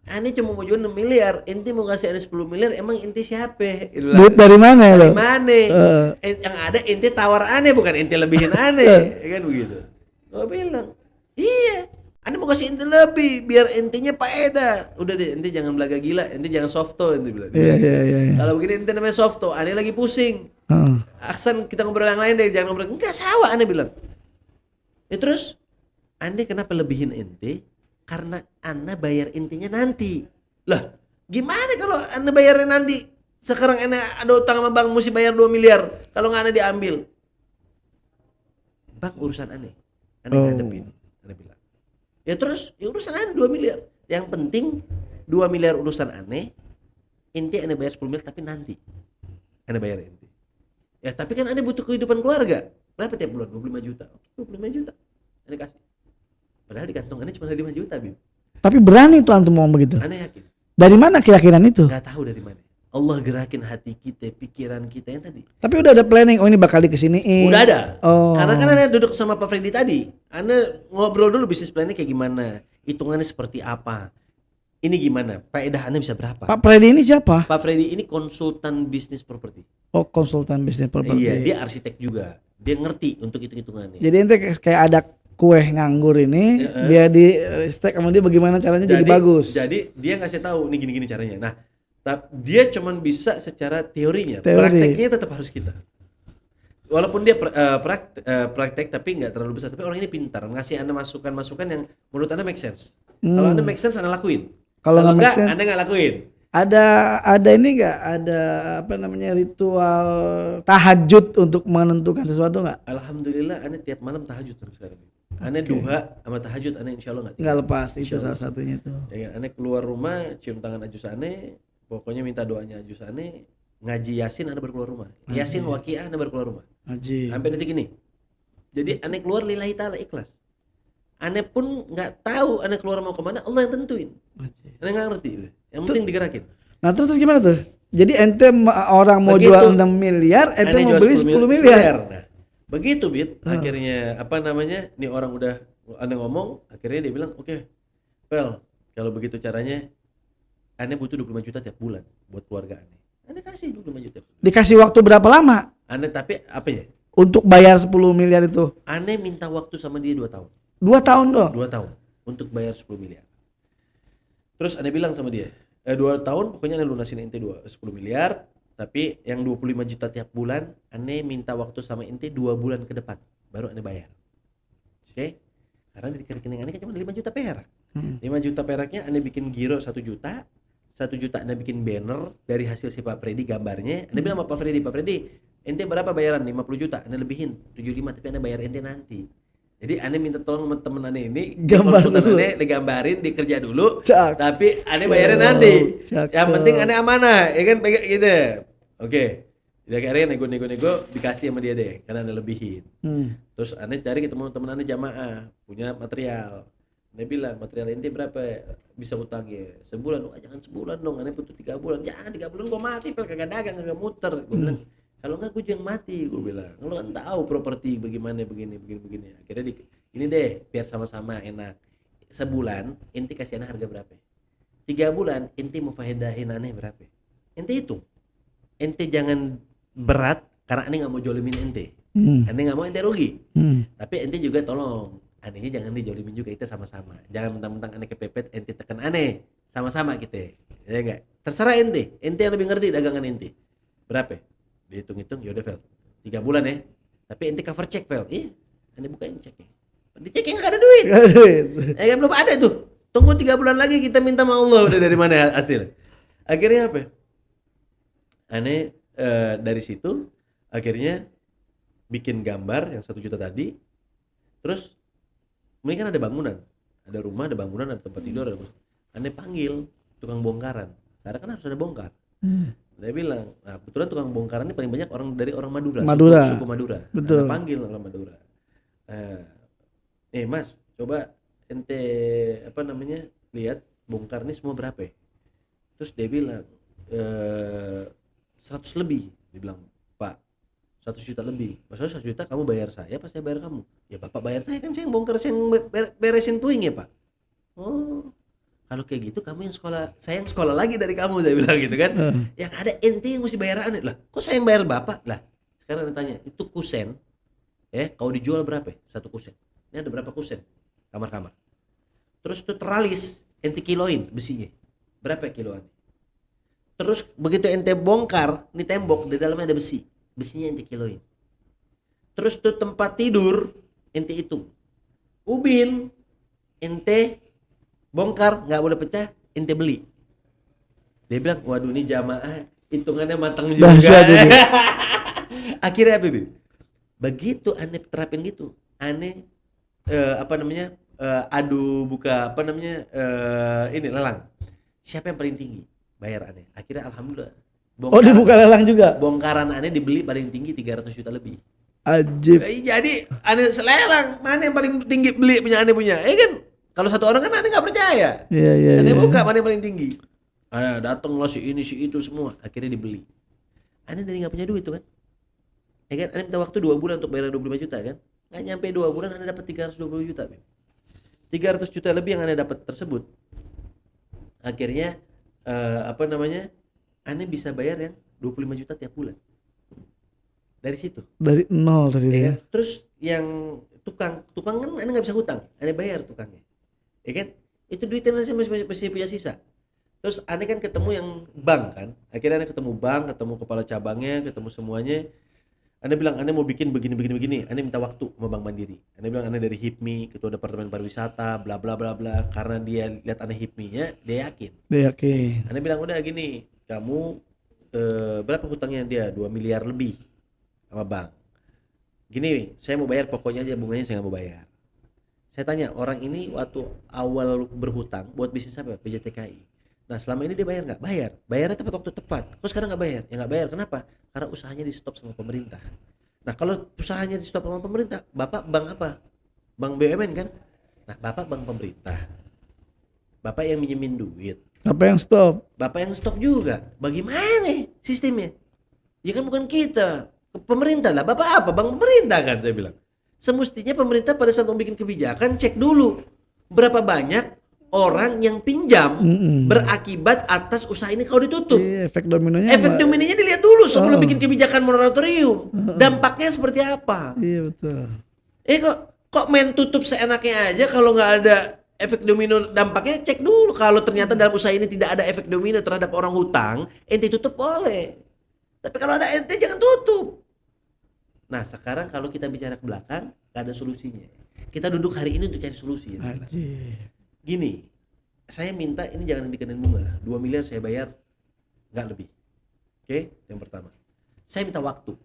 ane cuma mau jual 6 miliar, ente mau kasih ane 10 miliar, emang ente siapa?" Duit dari mana lo? Dari mana? Yang ada ente tawar ane, bukan ente lebihin ane. Kan begitu. Gue bilang, "Iya, ane mau kasih ente lebih biar entenya faedah. Udah deh, ente jangan belaga gila, ente jangan softo," ente bilang. Iya. Kalau begini ente namanya softo, ane lagi pusing. Aksan kita ngobrol yang lain deh, jangan ngobrol. Enggak sawah, ane bilang. Terus ane kenapa lebihin ente? Karena anda bayar intinya nanti. Lah, gimana kalau anda bayarnya nanti? Sekarang anda ada utang sama bank mesti bayar 2 miliar. Kalau nggak anda diambil. Bank urusan ane. Anda ngadepin. Anda bilang. Ya terus, ya urusan ane 2 miliar. Yang penting 2 miliar urusan ane. Inti anda bayar 10 miliar tapi nanti. Anda bayar inti. Ya tapi kan anda butuh kehidupan keluarga. Berapa tiap bulan? 25 juta. Oke, 25 juta. Anda kasih. Padahal di kantong Anda cuma ada 5 juta, Bim. Tapi berani tuh antum ngomong begitu. Anda yakin? Dari mana keyakinan itu? Gak tahu dari mana. Allah gerakin hati kita, pikiran kita yang tadi. Tapi udah ada planning, oh ini bakal dikesiniin. Udah ada. Oh. Karena kan Anda duduk sama Pak Freddy tadi. Anda ngobrol dulu bisnis plannya kayak gimana, hitungannya seperti apa. Ini gimana? Faedah Anda bisa berapa? Pak Freddy ini siapa? Pak Freddy ini konsultan bisnis properti. Oh, konsultan bisnis properti. Iya, dia arsitek juga. Dia ngerti untuk hitung-hitungannya. Jadi ente kayak ada kue nganggur ini, dia di stack sama dia bagaimana caranya jadi bagus. Jadi dia ngasih tahu nih gini-gini caranya. Nah, dia cuman bisa secara teorinya. Prakteknya tetap harus kita. Walaupun dia praktek tapi nggak terlalu besar. Tapi orang ini pintar ngasih Anda masukan-masukan yang menurut Anda make sense. Kalau Anda make sense Anda lakuin. Kalau nggak Anda nggak lakuin. Ada ini nggak? Ada apa namanya ritual tahajud untuk menentukan sesuatu nggak? Alhamdulillah, Anda tiap malam tahajud sekarang. Ane duha sama tahajud, Ane insya Allah nggak lepas, itu salah satunya tuh. Ya, Ane keluar rumah, cium tangan ajus Ane, pokoknya minta doanya ajus Ane, ngaji Yasin Ane baru keluar rumah. Yasin Waqiah Ane baru keluar rumah. Ngaji. Sampai detik ini. Jadi Ane keluar lillahi ta'ala ikhlas. Ane pun nggak tahu Ane keluar mau kemana, Allah yang tentuin. Ane nggak ngerti, yang penting digerakin. Nah terus gimana tuh? Jadi ente orang mau jual 6 miliar, ente mau beli 10 miliar. Nah, begitu Bit, akhirnya apa namanya, nih orang udah Anda ngomong, akhirnya dia bilang, "Oke, Pel, kalau begitu caranya Anda butuh 25 juta tiap bulan buat keluarga Anda." Anda kasih 25 juta. Dikasih waktu berapa lama? Aneh tapi apa ya? Untuk bayar 10 miliar itu. Aneh minta waktu sama dia 2 tahun. 2 tahun dong? 2 tahun untuk bayar 10 miliar. Terus aneh bilang sama dia, 2 tahun pokoknya aneh lunasin ente 10 miliar, tapi yang 25 juta tiap bulan, aneh minta waktu sama ente 2 bulan ke depan, baru aneh bayar. Oke? Karena di rekening aneh kan cuma 5 juta perak. 5 juta peraknya aneh bikin giro 1 juta, 1 juta aneh bikin banner dari hasil si Pak Freddy gambarnya. Aneh bilang sama Pak Freddy, ente berapa bayaran? 50 juta, aneh lebihin 75 tapi aneh bayar ente nanti. Jadi aneh minta tolong sama temen aneh ini, gambar dulu, aneh digambarin, dikerja dulu, Cak. tapi aneh bayarin nanti. Cak. Yang penting aneh amanah, ya kan pegang gitu. Oke. Dia akhirnya nego-nego dikasih sama dia deh, karena aneh lebihin. Terus aneh cari ketemu temen aneh jamaah, punya material. Aneh bilang, material ente berapa bisa utangnya? Sebulan. Oh, jangan sebulan dong, aneh butuh 3 bulan. Jangan 3 bulan gua mati, kagak dagang, kagak muter. Gua bilang, kalau enggak gue yang mati, gue bilang. Lo kan tahu properti bagaimana begini. Akhirnya ini deh, biar sama-sama enak. Sebulan ente kasih aneh harga berapa? 3 bulan ente mau faedahin aneh berapa? Ente hitung. Ente jangan berat karena aneh nggak mau jolimin ente. Aneh nggak mau ente rugi. Tapi ente juga tolong, anehnya jangan dijolimin juga, kita sama-sama. Jangan mentang-mentang aneh kepepet, ente tekan aneh. Sama-sama kita. Ya enggak? Terserah ente yang lebih ngerti dagangan ente. Berapa? Dihitung-hitung, yaudah Vel, 3 bulan ya, tapi ente cover check Vel. Iya, ente bukain ceknya, di ceknya nggak ada duit, kan belum ada tuh, tunggu 3 bulan lagi kita minta sama Allah udah dari mana hasil. Akhirnya apa? Aneh dari situ akhirnya bikin gambar yang 1 juta tadi, terus ini kan ada bangunan, ada rumah, ada bangunan, ada tempat tidur, aneh panggil tukang bongkaran, karena kan harus ada bongkar. Dia bilang, nah kebetulan tukang bongkaran ini paling banyak dari orang Madura. Suku Madura. Betul. Nah, panggil orang Madura. Mas, coba ente lihat bongkar ini semua berapa? Terus dia bilang 100 lebih. Dia bilang, Pak, 100 juta lebih. Maksudnya 100 juta kamu bayar saya, pas saya bayar kamu. Ya Bapak bayar saya, kan saya yang bongkar, saya yang beresin puing ya Pak. Oh, kalau kayak gitu kamu yang sekolah, saya yang sekolah lagi dari kamu, saya bilang gitu kan. Yang ada ente yang mesti bayar aneh. Lah, kok saya yang bayar Bapak? Lah, sekarang tanya, itu kusen kalau dijual berapa? 1 kusen. Ini ada berapa kusen? Kamar-kamar. Terus itu teralis, ente kiloin besinya. Berapa kiloan? Terus begitu ente bongkar, ini tembok, di dalamnya ada besi. Besinya ente kiloin. Terus itu tempat tidur, ente hitung. Ubin, ente bongkar, nggak boleh pecah, ente beli. Dia bilang, waduh ini jamaah hitungannya matang juga. Akhirnya apa, Bib? Begitu aneh terapin gitu, aneh ini lelang. Siapa yang paling tinggi? Bayar aneh. Akhirnya alhamdulillah. Dibuka lelang juga? Bongkaran aneh dibeli paling tinggi 300 juta lebih. Ajib. Jadi aneh selelang, mana yang paling tinggi beli punya aneh punya. Kan? Kalau satu orang kan aneh nggak percaya. Iya. Aneh buka mana yang paling tinggi. Datang lah si ini si itu semua. Akhirnya dibeli. Aneh dari nggak punya duit tuh kan. Ya kan, aneh minta waktu 2 bulan untuk bayar 25 juta kan. Nggak nyampe 2 bulan aneh dapat 320 juta. 300 juta lebih yang aneh dapat tersebut. Akhirnya aneh bisa bayar yang 25 juta tiap bulan. Dari situ. Dari nol tadi ya. Terus yang tukang kan aneh nggak bisa hutang. Aneh bayar tukangnya. Ya kan? Itu duitnya saya masih punya sisa. Terus aneh kan ketemu yang bank kan. Akhirnya aneh ketemu bank, ketemu kepala cabangnya, ketemu semuanya. Aneh bilang aneh mau bikin begini. Aneh minta waktu sama Bank Mandiri. Aneh bilang aneh dari HIPMI, ketua departemen pariwisata, bla bla bla bla. Karena dia lihat aneh HIPMI-nya, dia yakin. Aneh bilang udah gini, kamu berapa hutangnya dia? 2 miliar lebih sama bank. Gini, saya mau bayar pokoknya aja, bunganya saya nggak mau bayar. Saya tanya orang ini waktu awal berhutang buat bisnis apa? PJTKI. Nah selama ini dia bayar nggak? Bayarnya tepat waktu tepat. Kok sekarang nggak bayar? Ya nggak bayar. Kenapa? Karena usahanya di stop sama pemerintah. Nah kalau usahanya di stop sama pemerintah, bapak bank apa? Bank BUMN kan? Nah bapak bank pemerintah. Bapak yang minjemin duit. Bapak yang stop. Bapak yang stop juga. Bagaimana sistemnya? Ya kan bukan kita, pemerintah lah. Bapak apa? Bank pemerintah kan, saya bilang. Semestinya pemerintah pada saat mau bikin kebijakan cek dulu berapa banyak orang yang pinjam berakibat atas usaha ini kalau ditutup. Iya, efek dominonya. Efek dominonya dilihat dulu sebelum bikin kebijakan moratorium. Dampaknya seperti apa? Iya betul. Kok main tutup seenaknya aja kalau nggak ada efek domino dampaknya, cek dulu kalau ternyata dalam usaha ini tidak ada efek domino terhadap orang hutang, ente tutup boleh. Tapi kalau ada ente jangan tutup. Nah sekarang kalau kita bicara ke belakang, nggak ada solusinya. Kita duduk hari ini untuk cari solusi. Gini, saya minta ini jangan dikenain bunga. 2 miliar saya bayar, nggak lebih. Oke, yang pertama. Saya minta waktu.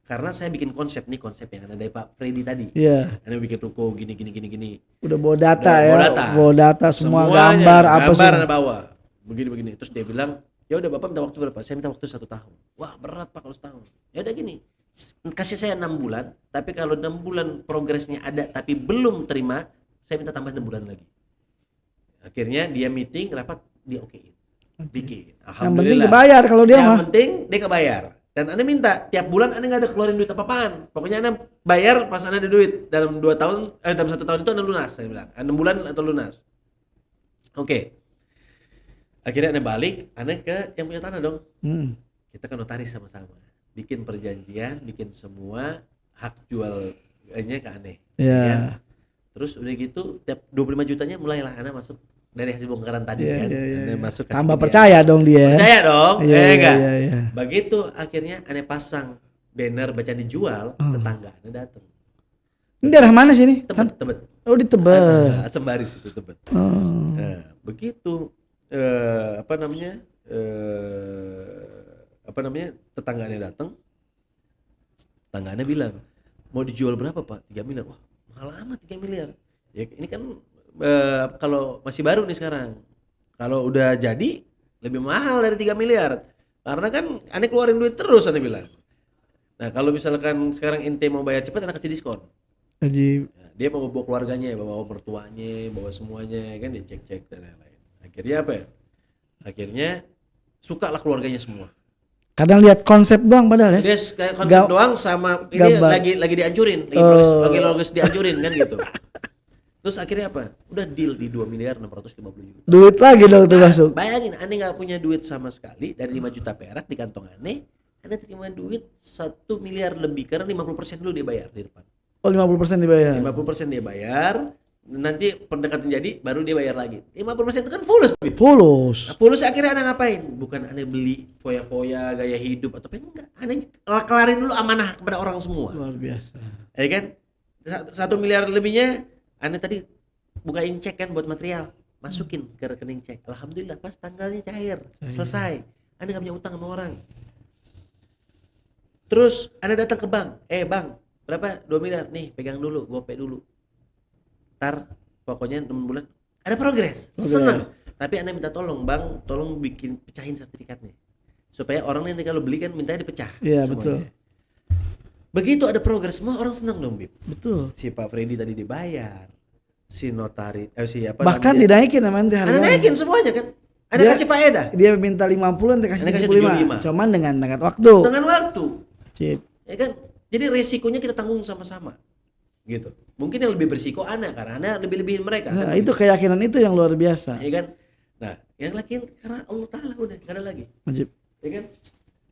Karena saya bikin konsep yang ada dari Pak Freddy tadi. Iya. Anda bikin ruko gini. Udah bawa data ya. Bawa data semua gambar apa sih. Gambar Anda bawa. Begini. Terus dia bilang, ya udah Bapak minta waktu berapa? Saya minta waktu 1 tahun. Wah berat Pak kalau setahun. Ya udah gini. Kasih saya 6 bulan. Tapi kalau 6 bulan progresnya ada tapi belum terima, saya minta tambah 6 bulan lagi. Akhirnya dia meeting, rapat, dia okein. Bikin. Alhamdulillah. Yang penting kebayar kalau dia mah. Yang penting dia kebayar. Dan Anda minta tiap bulan Anda nggak ada keluarin duit apa-apaan. Pokoknya Anda bayar pas Anda ada duit. Dalam 2 tahun, dalam 1 tahun itu Anda lunas. Saya bilang 6 bulan atau lunas. Oke. Akhirnya Anda balik, Anda ke yang punya tanah dong. Kita kan notaris sama-sama. Bikin perjanjian, bikin semua hak jualnya ke Anda. Iya. Terus udah gitu tiap 25 jutanya mulailah Anda masuk dari hasil bongkaran tadi kan. Anda masuk tambah percaya dong dia. Percaya dong. Iya. Begitu akhirnya Anda pasang banner baca dijual, tetangga Anda datang. Ini daerah mana sih ini? Tebet. Oh di Tebet. Sembaris itu Tebet. Begitu tetangga Anda datang. Tetangga Anda bilang, "Mau dijual berapa, Pak?" 3 miliar. Wah, mahal amat 3 miliar. Ya ini kan kalau masih baru nih sekarang. Kalau udah jadi lebih mahal dari 3 miliar. Karena kan Anda keluarin duit terus Anda bilang. Nah, kalau misalkan sekarang ente mau bayar cepat Anda kasih diskon. Jadi Dia mau bawa keluarganya, bawa mertuanya, bawa semuanya kan dia cek dan lain-lain. Akhirnya apa ya? Akhirnya sukalah keluarganya semua. Kadang lihat konsep doang padahal ya. Dia kayak konsep doang sama ini lagi dihancurin, lagi progres dihancurin kan gitu. Terus akhirnya apa? Udah deal di 2 miliar 650 juta. Duit lagi dong tuh masuk. Bayangin, Anda nggak punya duit sama sekali dari 5 juta perak di kantong Anda terima duit 1 miliar lebih karena 50% dulu dia bayar di depan. Oh 50% dibayar. 50% dia bayar, nanti pendekatan jadi baru dia bayar lagi. 50% itu kan fulus. Fulus. Nah, fulus akhirnya Anda ngapain? Bukan Anda beli foya-foya gaya hidup atau apa enggak. Anda kelarin dulu amanah kepada orang semua. Luar biasa. Ya kan? 1 miliar lebihnya Anda tadi bukain cek kan buat material, masukin ke rekening cek. Alhamdulillah pas tanggalnya cair, selesai. Anda gak punya utang sama orang. Terus Anda datang ke bank, bang, berapa? 2 miliar, nih pegang dulu, gope dulu. Ntar pokoknya 6 bulan ada progres. Senang. Tapi Anda minta tolong bang, tolong pecahin sertifikatnya. Supaya orang nanti kalau beli kan mintanya dipecah. Iya semuanya. Betul. Begitu ada progres semua orang senang dong Bib. Betul. Si Pak Freddy tadi dibayar, si notaris, bahkan dinaikin namanya harganya. Anda naikin semuanya kan. Ada kasih faedah. Dia minta 50, Anda kasih 75. Cuman dengan tenggat waktu. Dengan waktu. Cip. Ya kan? Jadi resikonya kita tanggung sama-sama. Gitu. Mungkin yang lebih berisiko Anda karena Anda lebih-lebihin mereka. Nah, kan itu keyakinan itu yang luar biasa. Ya kan? Nah, yang lagi karena Allah Ta'ala udah gak ada lagi. Wajib. Ya kan?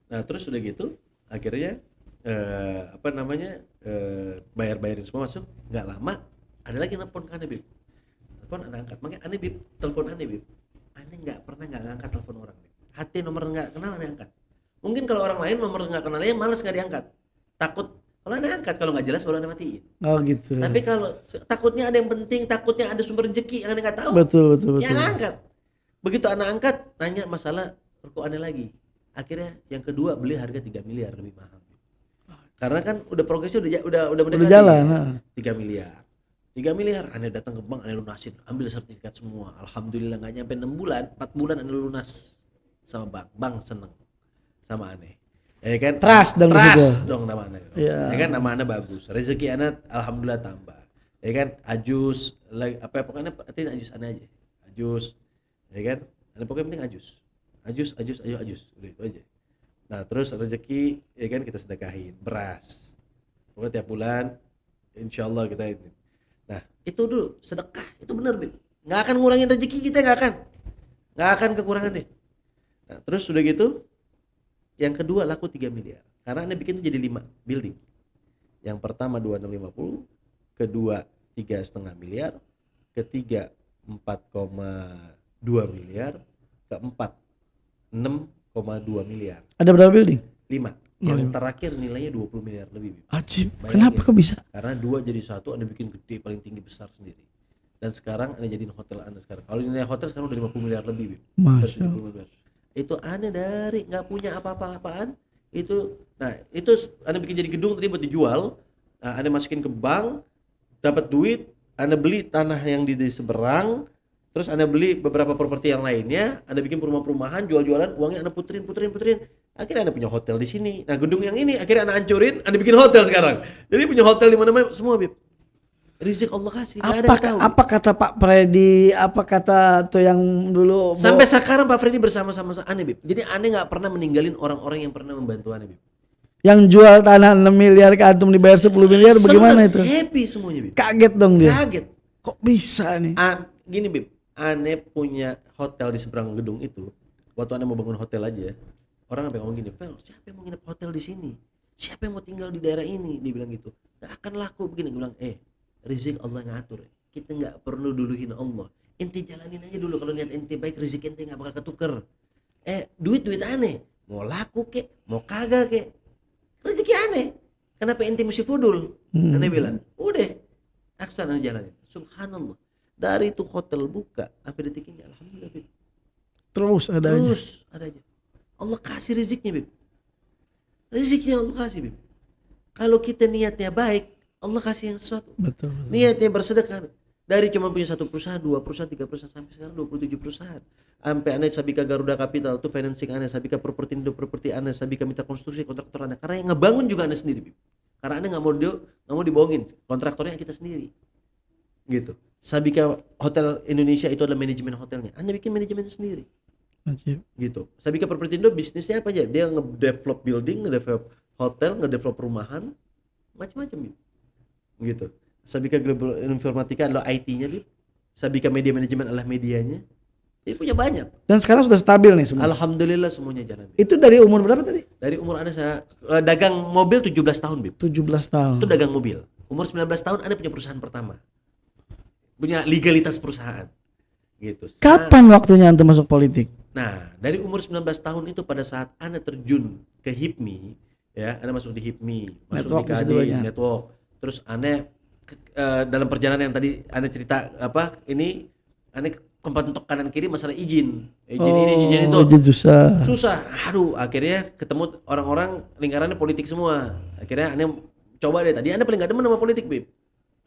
Nah, terus udah gitu akhirnya bayar-bayarin semua masuk, nggak lama ada lagi nelfon ke Anda Bib. Telepon Anda angkat. Makanya Anda Bib, telepon Anda Bib. Anda nggak pernah nggak ngangkat telepon orang Bib. Hati nomor nggak kenal Anda angkat. Mungkin kalau orang lain nomor nggak kenalnya malas nggak diangkat. Takut kalau Anda angkat, kalau nggak jelas baru Anda matiin. Oh gitu. Tapi kalau takutnya ada yang penting, takutnya ada sumber rezeki yang Anda nggak tahu. Betul. Ya Anda angkat. Begitu Anda angkat, tanya masalah ruko Anda lagi. Akhirnya yang kedua beli harga 3 miliar lebih mahal. Karena kan udah progresnya udah mendekati. Udah jalan. 3 miliar. 3 miliar Anda datang ke bank, Anda lunasin, ambil sertifikat semua. Alhamdulillah nggak nyampe 6 bulan, 4 bulan Anda lunas sama bank. Bank seneng sama Anda. Ya kan? Trust dong nama Anda. Ya kan nama Anda bagus. Rezeki Anda alhamdulillah tambah. Ya kan? Ajus pokoknya artinya ajus Anda aja. Ajus. Ya kan? Anda pokoknya penting ajus. Ajus. Udah itu aja. Nah, terus rezeki ya kan kita sedekahin, beras. Pokoknya tiap bulan insyaallah kita ini. Nah, itu dulu sedekah, itu benar, Bib. nggak akan ngurangin rezeki kita, nggak akan kekurangan deh. Nah, terus sudah gitu, yang kedua laku 3 miliar. Karena Anda bikin itu jadi 5 building. Yang pertama 2650, kedua 3,5 miliar, ketiga 4,2 miliar, keempat 6,2 miliar. Ada berapa building? 5. Yang terakhir nilainya 20 miliar lebih. Ajib. Kenapa kok bisa? Karena 2 jadi 1, Anda bikin gede, paling tinggi, besar sendiri. Dan sekarang Anda jadiin hotel Anda sekarang. Kalau nilai hotel sekarang udah 50 miliar lebih. Masya Allah. Itu Anda dari nggak punya apa-apaan itu. Nah, itu Anda bikin jadi gedung tadi buat dijual. Nah, Anda masukin ke bank, dapat duit, Anda beli tanah yang di seberang, terus Anda beli beberapa properti yang lainnya, Anda bikin perumahan, jual-jualan, uangnya Anda puterin. Akhirnya Anda punya hotel di sini. Nah, gedung yang ini akhirnya Anda hancurin, Anda bikin hotel sekarang. Jadi punya hotel di mana-mana semua, Bib. Rizki Allah kasih. Apa kata Pak Freddy? Apa kata tuh yang dulu? Sampai sekarang Pak Freddy bersama-sama Ane, Bib. Jadi Ane nggak pernah meninggalin orang-orang yang pernah membantu Ane, Bib. Yang jual tanah 6 miliar ke antum dibayar 10 miliar, bagaimana itu? Happy semuanya, Bib. Kaget dong dia. Kaget. Kok bisa nih? Gini, Bib. Ane punya hotel di seberang gedung itu. Waktu Ane mau bangun hotel aja, orang sampai ngomong gini, "Fel, siapa yang mau nginep hotel di sini? Siapa yang mau tinggal di daerah ini?" Dia bilang gitu. "Nggak akan laku begini." Gue bilang, rezeki Allah ngatur. Kita nggak perlu duluhin Allah. Ente jalanin aja dulu. Kalau niat ente baik, rezeki ente nggak bakal ketuker. Duit aneh. Mau laku kek, mau kagak kek, rezeki aneh. Kenapa ente mesti fudul? Aneh bilang, udah, aksana jalanin. Subhanallah. Dari itu hotel buka sampai detik ini, alhamdulillah, Bib. Terus ada aja. Allah kasih rezekinya, Bib. Rezekinya Allah kasih, Bib. Kalau kita niatnya baik, Allah kasih yang sesuatu. Betul. Niatnya bersedekah. Dari cuma punya 1 perusahaan, 2 perusahaan, 3 perusahaan, sampai sekarang 27 perusahaan. Sampai Ane Sabika Garuda Capital itu financing Ane, Sabika Property Indo Property Ane, Sabika Mitra Konstruksi kontraktor Ane. Karena yang ngebangun juga Ane sendiri, Bib. Karena Ane nggak mau dibohongin. Kontraktornya kita sendiri. Gitu. Sabika Hotel Indonesia itu adalah manajemen hotelnya. Ane bikin manajemen sendiri. Ajib. Gitu. Sabika Property Indo bisnisnya apa aja? Dia nge-develop building, nge-develop hotel, nge-develop perumahan, macam-macam, Bib. Gitu. Sabika Global Informatika adalah IT-nya, Bib. Sabika Media Management adalah medianya. Jadi punya banyak. Dan sekarang sudah stabil nih semua. Alhamdulillah semuanya jalan, Bib. Itu dari umur berapa tadi? Dari umur Anda saya dagang mobil 17 tahun, Bib. 17 tahun. Itu dagang mobil. Umur 19 tahun Anda punya perusahaan pertama. Punya legalitas perusahaan. Gitu. Kapan waktunya Anda masuk politik? Nah, dari umur 19 tahun itu pada saat Anda terjun ke HIPMI, ya, Anda masuk di HIPMI, masuk Network di Kadin, network. Terus Ane dalam perjalanan yang tadi Ane cerita ini Ane kepentok kanan kiri masalah izin ini itu izin susah. Aduh, akhirnya ketemu orang-orang lingkarannya politik semua. Akhirnya Ane coba deh, tadi Ane paling gak demen sama politik, Bib.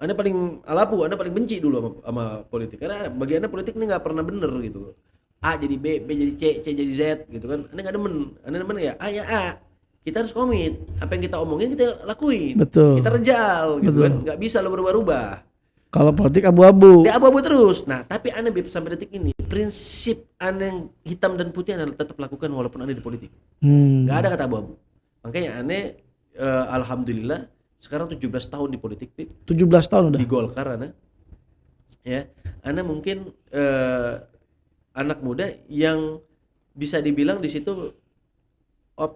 Ane paling alapu, Ane paling benci dulu sama politik. Karena bagi Ane politik ini gak pernah bener gitu. A jadi B, B jadi C, C jadi Z gitu kan. Ane gak demen. Ane demen ya A. Kita harus komit, apa yang kita omongin kita lakuin. Betul. Kita rejal gitu kan, nggak bisa lo berubah-ubah. Kalau politik abu-abu. Dia abu-abu terus. Nah, tapi Ane, Bib, sampai detik ini prinsip Ane yang hitam dan putih Ane tetap lakukan walaupun Ane di politik. Nggak ada kata abu-abu. Makanya Ane alhamdulillah sekarang 17 tahun di politik, Bib. 17 tahun udah. Di Golkar Ane. Ya, Ane mungkin anak muda yang bisa dibilang di situ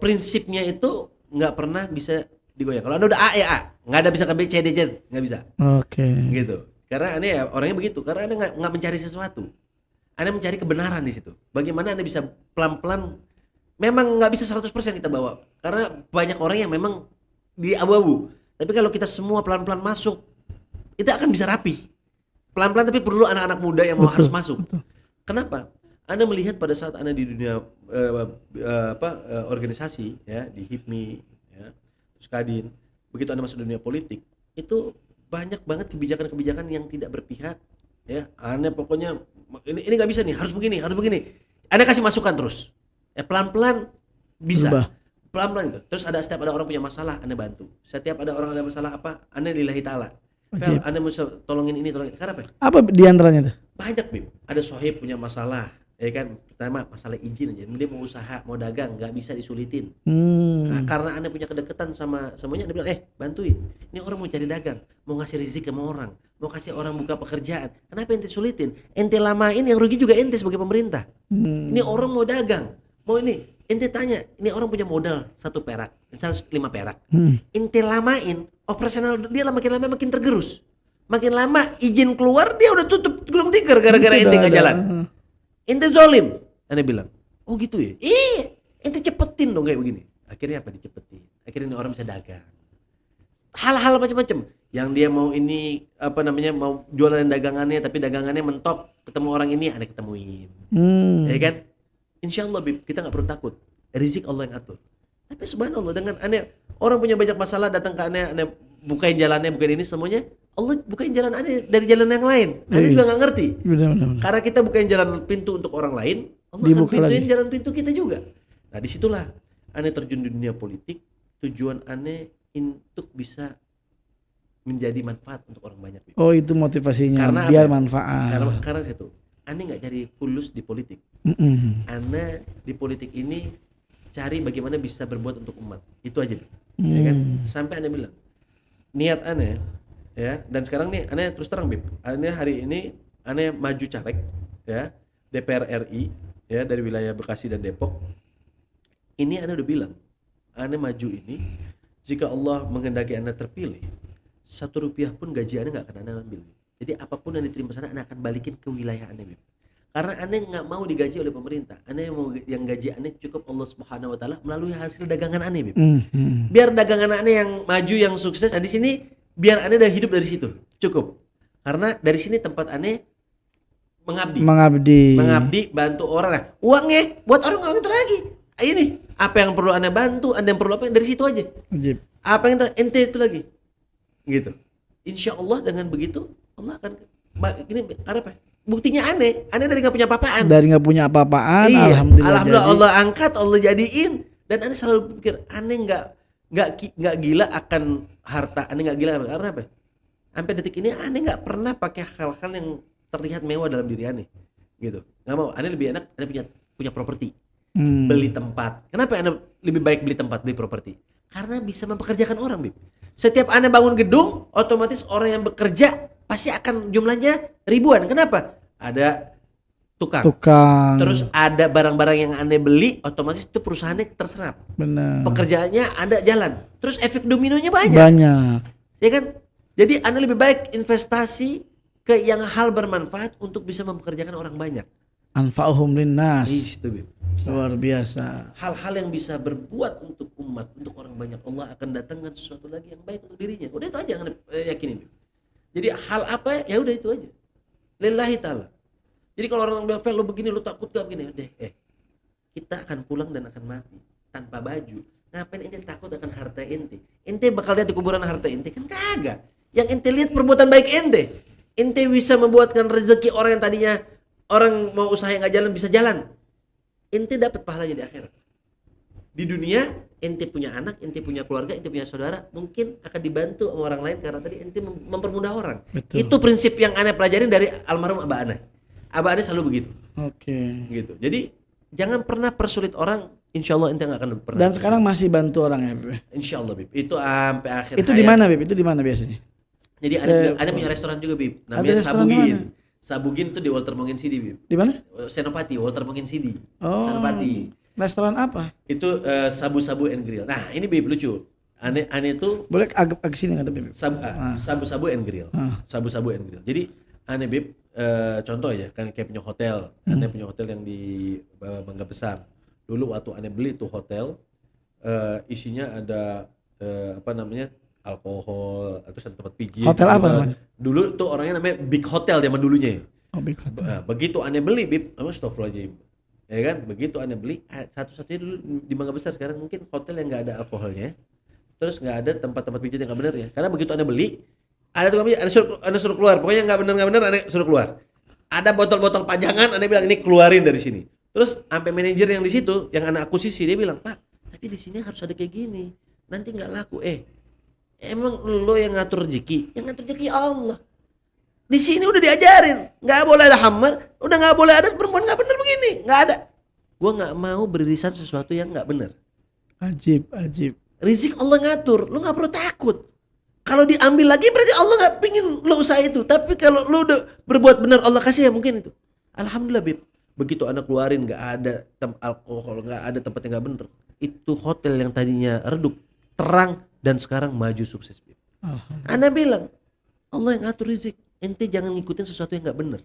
prinsipnya itu nggak pernah bisa digoyang. Kalau Anda udah A ya A, nggak ada bisa ke B, C, D, Z, nggak bisa. Oke. Gitu. Karena Anda ya orangnya begitu. Karena Anda nggak mencari sesuatu. Anda mencari kebenaran di situ. Bagaimana Anda bisa pelan-pelan. Memang nggak bisa 100% kita bawa. Karena banyak orang yang memang di abu-abu. Tapi kalau kita semua pelan-pelan masuk, itu akan bisa rapi. Pelan-pelan tapi perlu anak-anak muda yang harus masuk. Betul. Kenapa? Anda melihat pada saat Anda di dunia organisasi ya, di HIPMI ya, terus Kadin, begitu Anda masuk dunia politik, itu banyak banget kebijakan-kebijakan yang tidak berpihak ya. Anda pokoknya ini nggak bisa nih, harus begini. Anda kasih masukan terus. Pelan-pelan bisa. Pelan-pelan gitu. Terus setiap ada orang punya masalah, Anda bantu. Setiap ada orang ada masalah apa, Anda lillahi ta'ala. Anda bisa tolongin ini. Karena apa? Apa diantaranya tuh? Banyak, Bib. Ada Sohib punya masalah. Ya kan, pertama masalah izin aja. Dia mau usaha, mau dagang, nggak bisa disulitin. Nah, Hmm. karena ane punya kedekatan sama semuanya, ane bilang, bantuin. Ini orang mau cari dagang, mau ngasih rezeki sama orang, mau kasih orang buka pekerjaan. Kenapa ente sulitin? Ente lamain, yang rugi juga ente sebagai pemerintah. Ini orang mau dagang, mau ini. Ente tanya, ini orang punya modal 1 perak, misalnya 5 perak. Ente lamain, operasional dia makin lama makin tergerus. Makin lama izin keluar dia udah tutup gulung tikar gara-gara ente nggak jalan. Ente zolim, ane bilang. Oh gitu ya? Ente cepetin dong kayak begini. Akhirnya apa dicepetin? Akhirnya ini orang bisa dagang. Hal-hal macam-macam. Yang dia mau ini apa namanya mau jualan dagangannya tapi dagangannya mentok, ketemu orang ini ane ketemuin. Ya kan? Insya Allah Bib, kita nggak perlu takut. Rizki Allah yang atur. Tapi subhanallah dengan ane orang punya banyak masalah datang ke ane bukain jalannya, bukain ini semuanya. Allah bukain jalan ane dari jalan yang lain. Ane juga nggak ngerti. Benar. Karena kita bukain jalan pintu untuk orang lain, Allah Dibuka akan pintuin lagi. jalan pintu kita juga. Nah disitulah ane terjun di dunia politik. Tujuan ane untuk bisa menjadi manfaat untuk orang banyak. Oh itu motivasinya, Karena biar apa? manfaat. Karena situ, ane nggak cari fulus di politik. Ane di politik ini cari bagaimana bisa berbuat untuk umat. Itu aja, ya kan? Sampai ane bilang niat ane, ya. Dan sekarang nih, ane terus terang, Bib. Ane hari ini ane maju caleg, ya, DPR RI, ya dari wilayah Bekasi dan Depok. Ini ane udah bilang, ane maju ini jika Allah menghendaki ane terpilih, 1 rupiah pun gaji ane nggak akan ane ambil. Jadi apapun yang diterima sana ane akan balikin ke wilayah ane, Bib. Karena ane nggak mau digaji oleh pemerintah, ane mau yang gaji ane cukup Allah Subhanahu Wa Taala melalui hasil dagangan ane, Bib. Biar dagangan ane yang maju, yang sukses. Nah di sini biar ane udah hidup dari situ cukup. Karena dari sini tempat ane mengabdi, bantu orang. Nah, uangnya buat orang itu lagi. Ini apa yang perlu ane bantu, ane yang perlu apa dari situ aja. Wajib. Apa yang ente itu lagi, gitu. Insya Allah dengan begitu Allah akan ini apa? Buktinya ane dari nggak punya apa-apaan. Dari nggak punya apa-apaan, Iya, alhamdulillah jadi. Allah angkat, Allah jadiin. Dan ane selalu pikir ane nggak gila akan harta, ane nggak gila karena apa? Sampai detik ini ane nggak pernah pakai hal-hal yang terlihat mewah dalam diri ane, gitu. Nggak mau. Ane lebih enak ane punya properti, beli tempat. Kenapa ane lebih baik beli tempat, beli properti? Karena bisa mempekerjakan orang, Bib. Setiap ane bangun gedung, otomatis orang yang bekerja pasti akan jumlahnya ribuan. Kenapa? Ada tukang. Terus ada barang-barang yang ane beli, otomatis itu perusahaannya terserap. Benar. Pekerjaannya ada jalan. Terus efek dominonya banyak. Ya kan? Jadi ane lebih baik investasi ke yang hal bermanfaat untuk bisa mempekerjakan orang banyak. Anfa'uhum linnas. Itu, Bib. Luar biasa. Hal-hal yang bisa berbuat untuk umat, untuk orang banyak, Allah akan datangkan sesuatu lagi yang baik untuk dirinya. Udah itu aja yang ane yakinin, Bib. Jadi hal apa ya udah itu aja. Lillahi ta'ala. Jadi kalau orang bilang, "Fel, lu begini, lu takut gak begini?" Udah, kita akan pulang dan akan mati tanpa baju. Ngapain ente takut akan harta ente? Ente bakal lihat di kuburan harta ente? Kan kagak. Yang ente lihat perbuatan baik ente. Ente bisa membuatkan rezeki orang yang tadinya orang mau usaha yang gak jalan bisa jalan. Ente dapat pahalanya di akhirat. Di dunia ente punya anak, ente punya keluarga, ente punya saudara, mungkin akan dibantu sama orang lain karena tadi ente mempermudah orang. Betul. Itu prinsip yang ane pelajarin dari almarhum Abah Ane. Abah Ane selalu begitu. Oke. Gitu. Jadi jangan pernah persulit orang, insya Allah ente nggak akan pernah. Dan sekarang masih bantu orang ya, Bib? Insya Allah, Bib. Itu sampai akhir. Itu di mana, Bib? Itu di mana biasanya? Jadi Ane punya restoran juga, Bib. Namanya Sabugin. Sabugin tuh di Walter Mongin City, Bib. Di mana? Senopati, Walter Mongin City. Oh. Senopati. Restoran apa? Itu sabu-sabu and grill. Nah, ini Bib lucu. Ane itu boleh agak sini nggak ada, Bib? Sabu-sabu and grill. Sabu-sabu and grill. Jadi Ane, Bib, contoh ya, kan kayak punya hotel. Ane punya hotel yang di Mangga Besar. Dulu waktu Ane beli tuh hotel, isinya ada apa namanya? Alkohol, atau satu tempat pijit. Hotel apa namanya? Dulu tuh orangnya namanya Big Hotel zaman dulunya. Oh, Big Hotel. Begitu Ane beli, Bib, astagfirullahaladzim. Ya kan, begitu Ane beli, satu-satunya dulu di Mangga Besar, sekarang mungkin hotel yang nggak ada alkoholnya, terus nggak ada tempat-tempat pijit yang nggak benar ya. Karena begitu Ane beli, ada tukang pijit, Ane suruh keluar, pokoknya nggak benar Ane suruh keluar. Ada botol-botol pajangan, Ane bilang ini keluarin dari sini. Terus sampai manajer yang di situ, yang Ane akuisisi, dia bilang, "Pak, tapi di sini harus ada kayak gini, nanti nggak laku." Emang lo yang ngatur rezeki? Yang ngatur rezeki Allah. Di sini udah diajarin, nggak boleh ada hammer, udah nggak boleh ada perempuan nggak bener begini, nggak ada. Gua nggak mau beririsan sesuatu yang nggak bener. Ajib. Rizki Allah ngatur, lu nggak perlu takut. Kalau diambil lagi berarti Allah nggak pingin lu usaha itu. Tapi kalau lu udah berbuat benar Allah kasih ya mungkin itu. Alhamdulillah Bib. Begitu anak keluarin nggak ada alkohol, nggak ada tempat yang nggak bener. Itu hotel yang tadinya redup, terang dan sekarang maju sukses Bib. Ana bilang Allah yang ngatur rizki. Ente jangan ngikutin sesuatu yang nggak bener.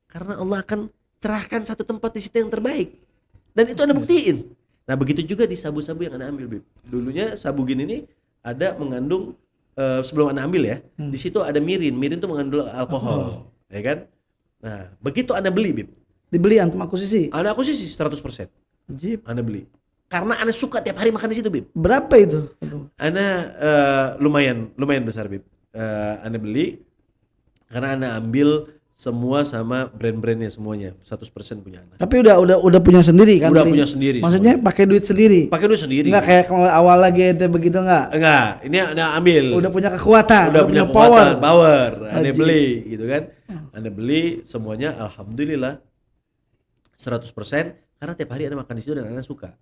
Karena Allah akan cerahkan satu tempat di situ yang terbaik. Dan itu Anda buktiin. Nah begitu juga di sabu-sabu yang Anda ambil Bib. Dulunya sabu gini nih ada mengandung sebelum Anda ambil ya, di situ ada mirin. Mirin itu mengandung alkohol, ya kan? Nah begitu Anda beli Bib. Dibeli antum akuisisi? Anda akuisisi 100%. Ajib. Anda beli. Karena Anda suka tiap hari makan di situ Bib. Berapa itu? Anda lumayan besar Bib. Anda beli karena Anda ambil semua sama brand-brandnya semuanya 100% punya anak. Tapi udah punya sendiri kan? Udah punya sendiri. Maksudnya pakai duit sendiri? Pakai duit sendiri. Enggak kayak awal lagi ente begitu enggak? Enggak, ini Anda ambil. Udah punya kekuatan, udah punya power. Anda Haji. beli gitu kan. Anda beli semuanya alhamdulillah 100% karena tiap hari Anda makan di situ dan Anda suka.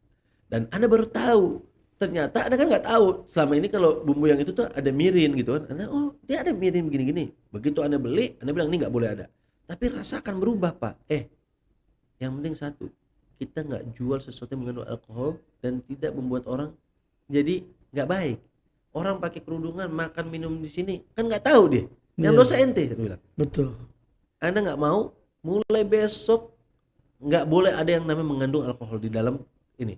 Dan Anda baru tahu ternyata Anda kan nggak tahu selama ini kalau bumbu yang itu tuh ada mirin gitu kan. Anda dia ada mirin begini-gini. Begitu Anda beli, Anda bilang ini nggak boleh ada. Tapi rasa akan berubah Pak. Yang penting satu, kita nggak jual sesuatu yang mengandung alkohol dan tidak membuat orang jadi nggak baik. Orang pakai kerudungan makan minum di sini kan nggak tahu dia. Yang dosa ente, saya bilang. Betul. Anda nggak mau mulai besok nggak boleh ada yang namanya mengandung alkohol di dalam ini.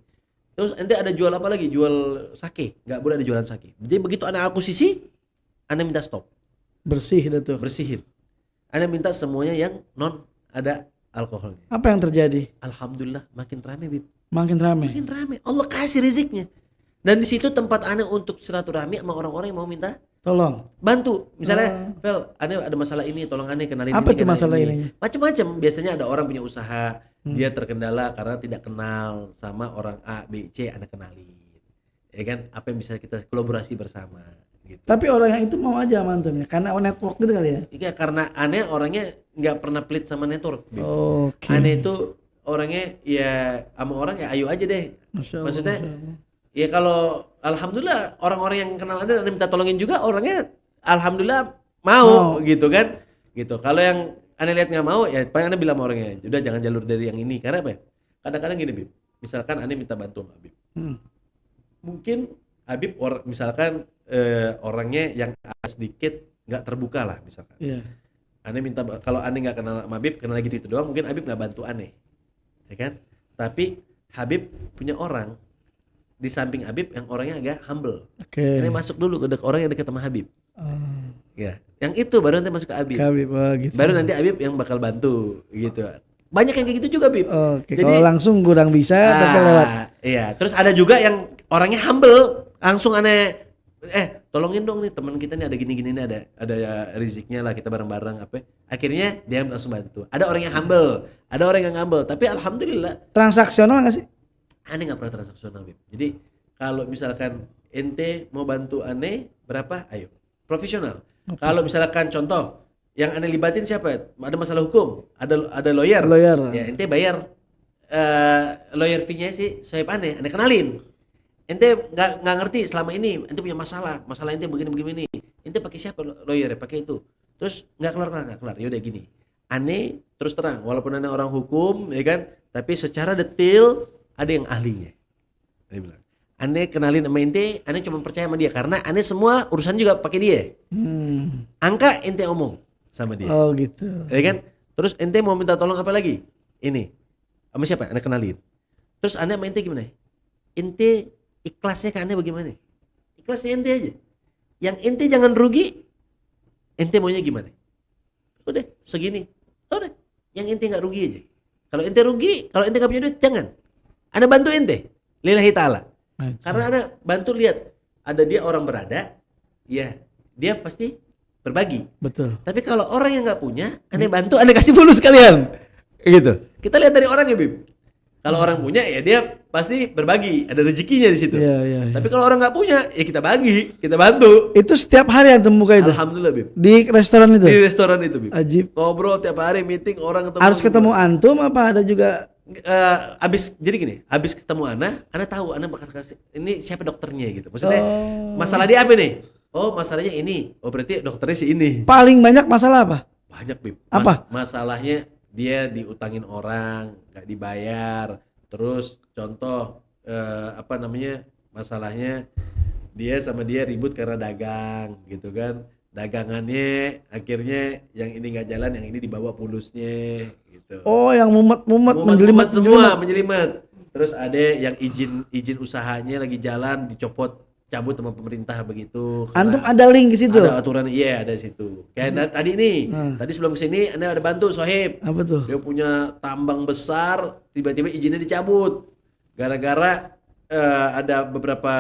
Terus ente ada jual apa lagi? Jual sake, nggak boleh ada jualan sake. Jadi begitu Anda akuisisi, Anda minta stop. Bersih dah tuh. Bersihin. Anda minta semuanya yang non ada alkoholnya. Apa yang terjadi? Alhamdulillah makin rame Bib. Makin ramai. Makin rame. Allah kasih riziknya. Dan di situ tempat Anda untuk silaturahmi sama orang-orang yang mau minta Tolong. bantu. Misalnya, Vel, Anda ada masalah ini, tolong Anda kenalin. Apa itu masalah ini? Macam-macam. Biasanya ada orang punya usaha, dia terkendala karena tidak kenal sama orang A, B, C, Anda kenalin. Ya kan? Apa yang bisa kita kolaborasi bersama gitu. Tapi orang yang itu mau aja mantumnya karena network gitu kali ya. Iya, karena aneh orangnya nggak pernah pelit sama network. Oke. Aneh itu orangnya ya sama orang ya ayo aja deh. Maksudnya ya kalau alhamdulillah orang-orang yang kenal Anda minta tolongin juga orangnya alhamdulillah mau gitu kan. Gitu. Kalau yang Anda lihat nggak mau ya paling Anda bilang sama orangnya, udah jangan jalur dari yang ini. Karena apa ya? Kadang-kadang gini Bib. Misalkan Anda minta bantu sama Habib. Mungkin Habib misalkan orangnya yang sedikit nggak terbuka lah misalkan. Iya. Ane minta kalau Ane nggak kenal sama Habib, kenal gitu itu doang, mungkin Habib nggak bantu Ane, ya kan? Tapi Habib punya orang di samping Habib yang orangnya agak humble. Ane masuk dulu ke orang yang dekat sama Habib. Ya, yang itu baru nanti masuk ke Habib. Gitu. Baru nanti Habib yang bakal bantu gitu. Banyak yang kayak gitu juga Habib. Jadi kalau langsung kurang bisa tapi lewat. Iya, terus ada juga yang orangnya humble, langsung Ane tolongin dong nih teman kita nih ada gini-gini nih ada riziknya lah kita bareng-bareng apa. Akhirnya dia langsung bantu. Ada orang yang humble, ada orang yang humble, tapi alhamdulillah. Transaksional nggak sih? Ane nggak pernah transaksional, Bib. Jadi kalau misalkan ente mau bantu Ane berapa? Ayo. Profesional. Kalau misalkan contoh yang Ane libatin siapa? Ada masalah hukum, ada lawyer. Ya ente bayar lawyer fee-nya sih Sohib Ane kenalin. Ente nggak ngerti selama ini, ente punya masalah ente begini, ente pakai siapa lawyer ya, pakai itu, terus nggak kelar, yaudah gini, Ane terus terang, walaupun Ane orang hukum, ya kan, tapi secara detail ada yang ahlinya, dia bilang, Ane kenalin sama ente, Ane cuma percaya sama dia, karena Ane semua urusan juga pakai dia, angka ente omong sama dia, gitu, ya kan, terus ente mau minta tolong apa lagi, ini, sama siapa, Ane kenalin, terus Ane sama ente gimana, ente ikhlasnya ke Anda bagaimana? Ikhlasnya ente aja. Yang ente jangan rugi, ente maunya gimana? Udah segini. Udah, yang ente nggak rugi aja. Kalau ente rugi, kalau ente nggak punya duit, jangan. Anda bantu ente, lillahi ta'ala. Karena Anda bantu lihat, ada dia orang berada, ya dia pasti berbagi. Betul. Tapi kalau orang yang nggak punya, Anda bantu, Anda kasih bonus sekalian. Gitu. Kita lihat dari orangnya, Bib. Kalau orang punya ya dia pasti berbagi, ada rezekinya di situ. Iya. Tapi kalau orang nggak punya, ya kita bagi, kita bantu. Itu setiap hari antum buka itu? Alhamdulillah, Bib. Di restoran itu? Di restoran itu, Bib. Ajib. Ngobrol tiap hari, meeting, orang ketemu. Harus ketemu antum apa ada juga? Jadi gini, abis ketemu Ana tahu Ana bakal kasih ini siapa dokternya gitu. Maksudnya masalah dia apa nih? Oh, masalahnya ini. Oh, berarti dokternya si ini. Paling banyak masalah apa? Banyak, Bib. Apa? Masalahnya dia diutangin orang, nggak dibayar. Terus contoh masalahnya dia sama dia ribut karena dagang gitu kan. Dagangannya akhirnya yang ini nggak jalan, yang ini dibawa pulusnya gitu. Oh, yang mumet menjelimet semua, menjelimet. Terus ada yang izin usahanya lagi jalan cabut sama pemerintah begitu. Antum ada link ke situ? Ada aturan, iya ada di situ. Kayak tadi nih, tadi sebelum kesini Anda ada bantu Sohib. Apa tuh? Dia punya tambang besar, tiba-tiba izinnya dicabut. Gara-gara ada beberapa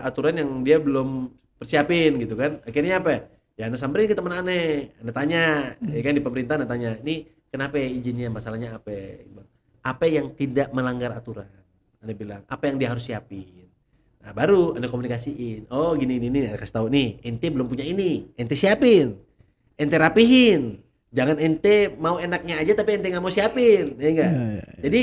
aturan yang dia belum persiapin gitu kan. Akhirnya apa? Ya Anda samperin ke teman Anda tanya, ya kan di pemerintah Anda tanya, ini kenapa ya izinnya, masalahnya apa? Apa yang tidak melanggar aturan? Anda bilang, apa yang dia harus siapin? Nah baru Anda komunikasiin, oh gini Anda kasih tahu nih, ente belum punya ini, ente siapin, ente rapihin, jangan ente mau enaknya aja tapi ente nggak mau siapin, ya enggak? Ya. Jadi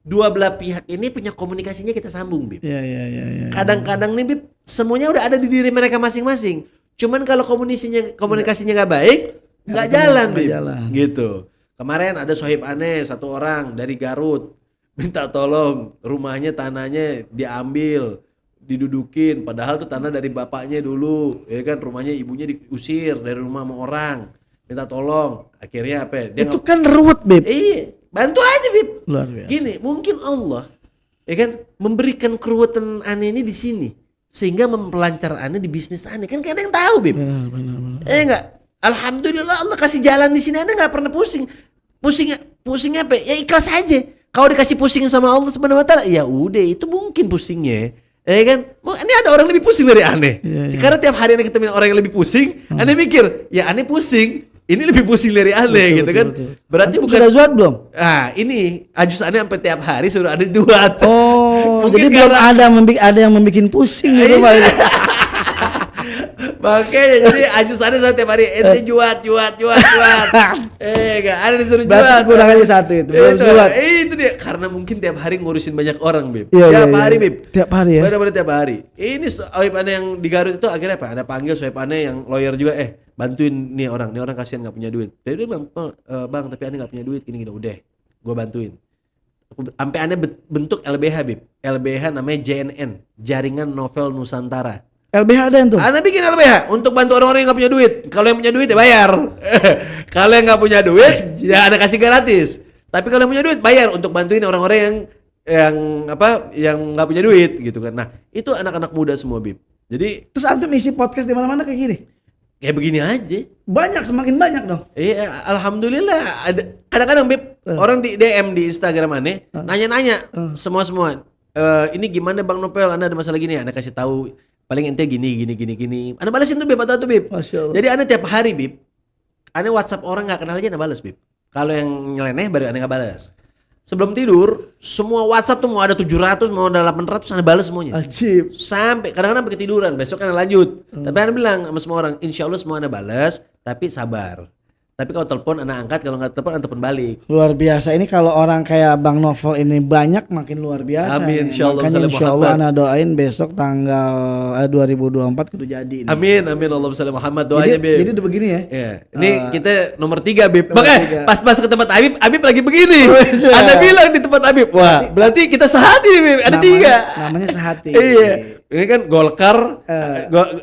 dua belah pihak ini punya komunikasinya kita sambung, Bib. Iya. Kadang-kadang nih, Bib, semuanya udah ada di diri mereka masing-masing. Cuman kalau komunikasinya nggak baik, nggak jalan, Bib. Gitu. Kemarin ada sohib aneh satu orang dari Garut minta tolong rumahnya, tanahnya diambil, didudukin, padahal tuh tanah dari bapaknya dulu, ya kan, rumahnya ibunya diusir dari rumah sama orang, minta tolong, akhirnya apa? Dia itu kan ruwet, Bib. Iya, bantu aja, Bib. Luar biasa. Gini, mungkin Allah, ya kan, memberikan keruwetan aneh ini di sini, sehingga mempelancar aneh di bisnis aneh, kan kadang tahu, Bib. Benar. Enggak, alhamdulillah Allah kasih jalan di sini, aneh nggak pernah pusing apa? Ya ikhlas aja. Kalau dikasih pusing sama Allah Subhanahu Wa Taala, ya udah itu mungkin pusingnya. Ya kan? Ini ada orang lebih pusing dari aneh. Iya. Karena tiap hari aneh ketemu orang yang lebih pusing, aneh mikir, ya aneh pusing, ini lebih pusing dari aneh, gitu kan? Betul. Berarti antum bukan sudah zuat belum? Ah, ini ajus aneh sampai tiap hari suruh aneh duat. Oh, Mungkin jadi belum ada yang membuat pusing di rumah ini. Makanya jadi ajus aneh sampai tiap hari ente juat. Enggak, aneh disuruh juat. Berarti kurang aja satu itu. Belum zuat. Itu dia, karena mungkin tiap hari ngurusin banyak orang, Bib. Iya, Tiap hari, Bib. Tiap hari ya. Benar-benar tiap hari. Ini sohib aneh yang di Garut itu akhirnya apa? Ada panggil sohib aneh yang lawyer juga, bantuin nih orang kasihan nggak punya duit. Jadi dia bilang, bang, tapi aneh nggak punya duit, gini, udah, gue bantuin. Sampai aneh bentuk LBH, Bib. LBH namanya JNN, Jaringan Novel Nusantara. LBH ada yang tuh? Anda bikin LBH untuk bantu orang-orang yang nggak punya duit. Kalau yang punya duit ya bayar. Kalau yang nggak punya duit ya Anda kasih gratis. Tapi kalau yang punya duit bayar untuk bantuin orang-orang yang nggak punya duit gitu kan. Nah itu anak-anak muda semua, Bib. Jadi terus antum isi podcast di mana-mana kayak gini? Kayak begini aja. Banyak, semakin banyak dong. Iya, alhamdulillah. Ada kadang-kadang, Bib, orang di DM di Instagram aneh nanya-nanya semua. Ini gimana Bang Nopel? Anda ada masalah gini? Anda kasih tahu. Paling ente gini. Anda balesin tuh, Bib, atau tuh, Bib. Jadi Anda tiap hari, Bib, Anda WhatsApp orang nggak kenal aja Anda balas, Bib. Kalau yang nyeleneh baru Anda nggak balas. Sebelum tidur, semua WhatsApp tuh mau ada 700, mau ada 800, Anda balas semuanya. Ajib. Sampai kadang-kadang sampai ketiduran, besok Anda lanjut. Tapi Anda bilang sama semua orang, insya Allah semua Anda balas, tapi sabar. Tapi kalau telepon Anda angkat, kalau nggak telepon Anda telepon balik. Luar biasa. Ini kalau orang kayak Bang Novel ini banyak, makin luar biasa. Amin. Makanya insya Allah Anda doain besok tanggal 2024 kudu jadi. Nih. Amin. Allah bersama Muhammad doanya, Bib. Jadi udah begini ya. Iya. Ini kita nomor 3, Bib. Makanya pas ke tempat Habib lagi begini. Anda bilang di tempat Habib. Wah, berarti kita sehati, Bib. Ada 3. Namanya sehati. Iya. Ini kan Golkar.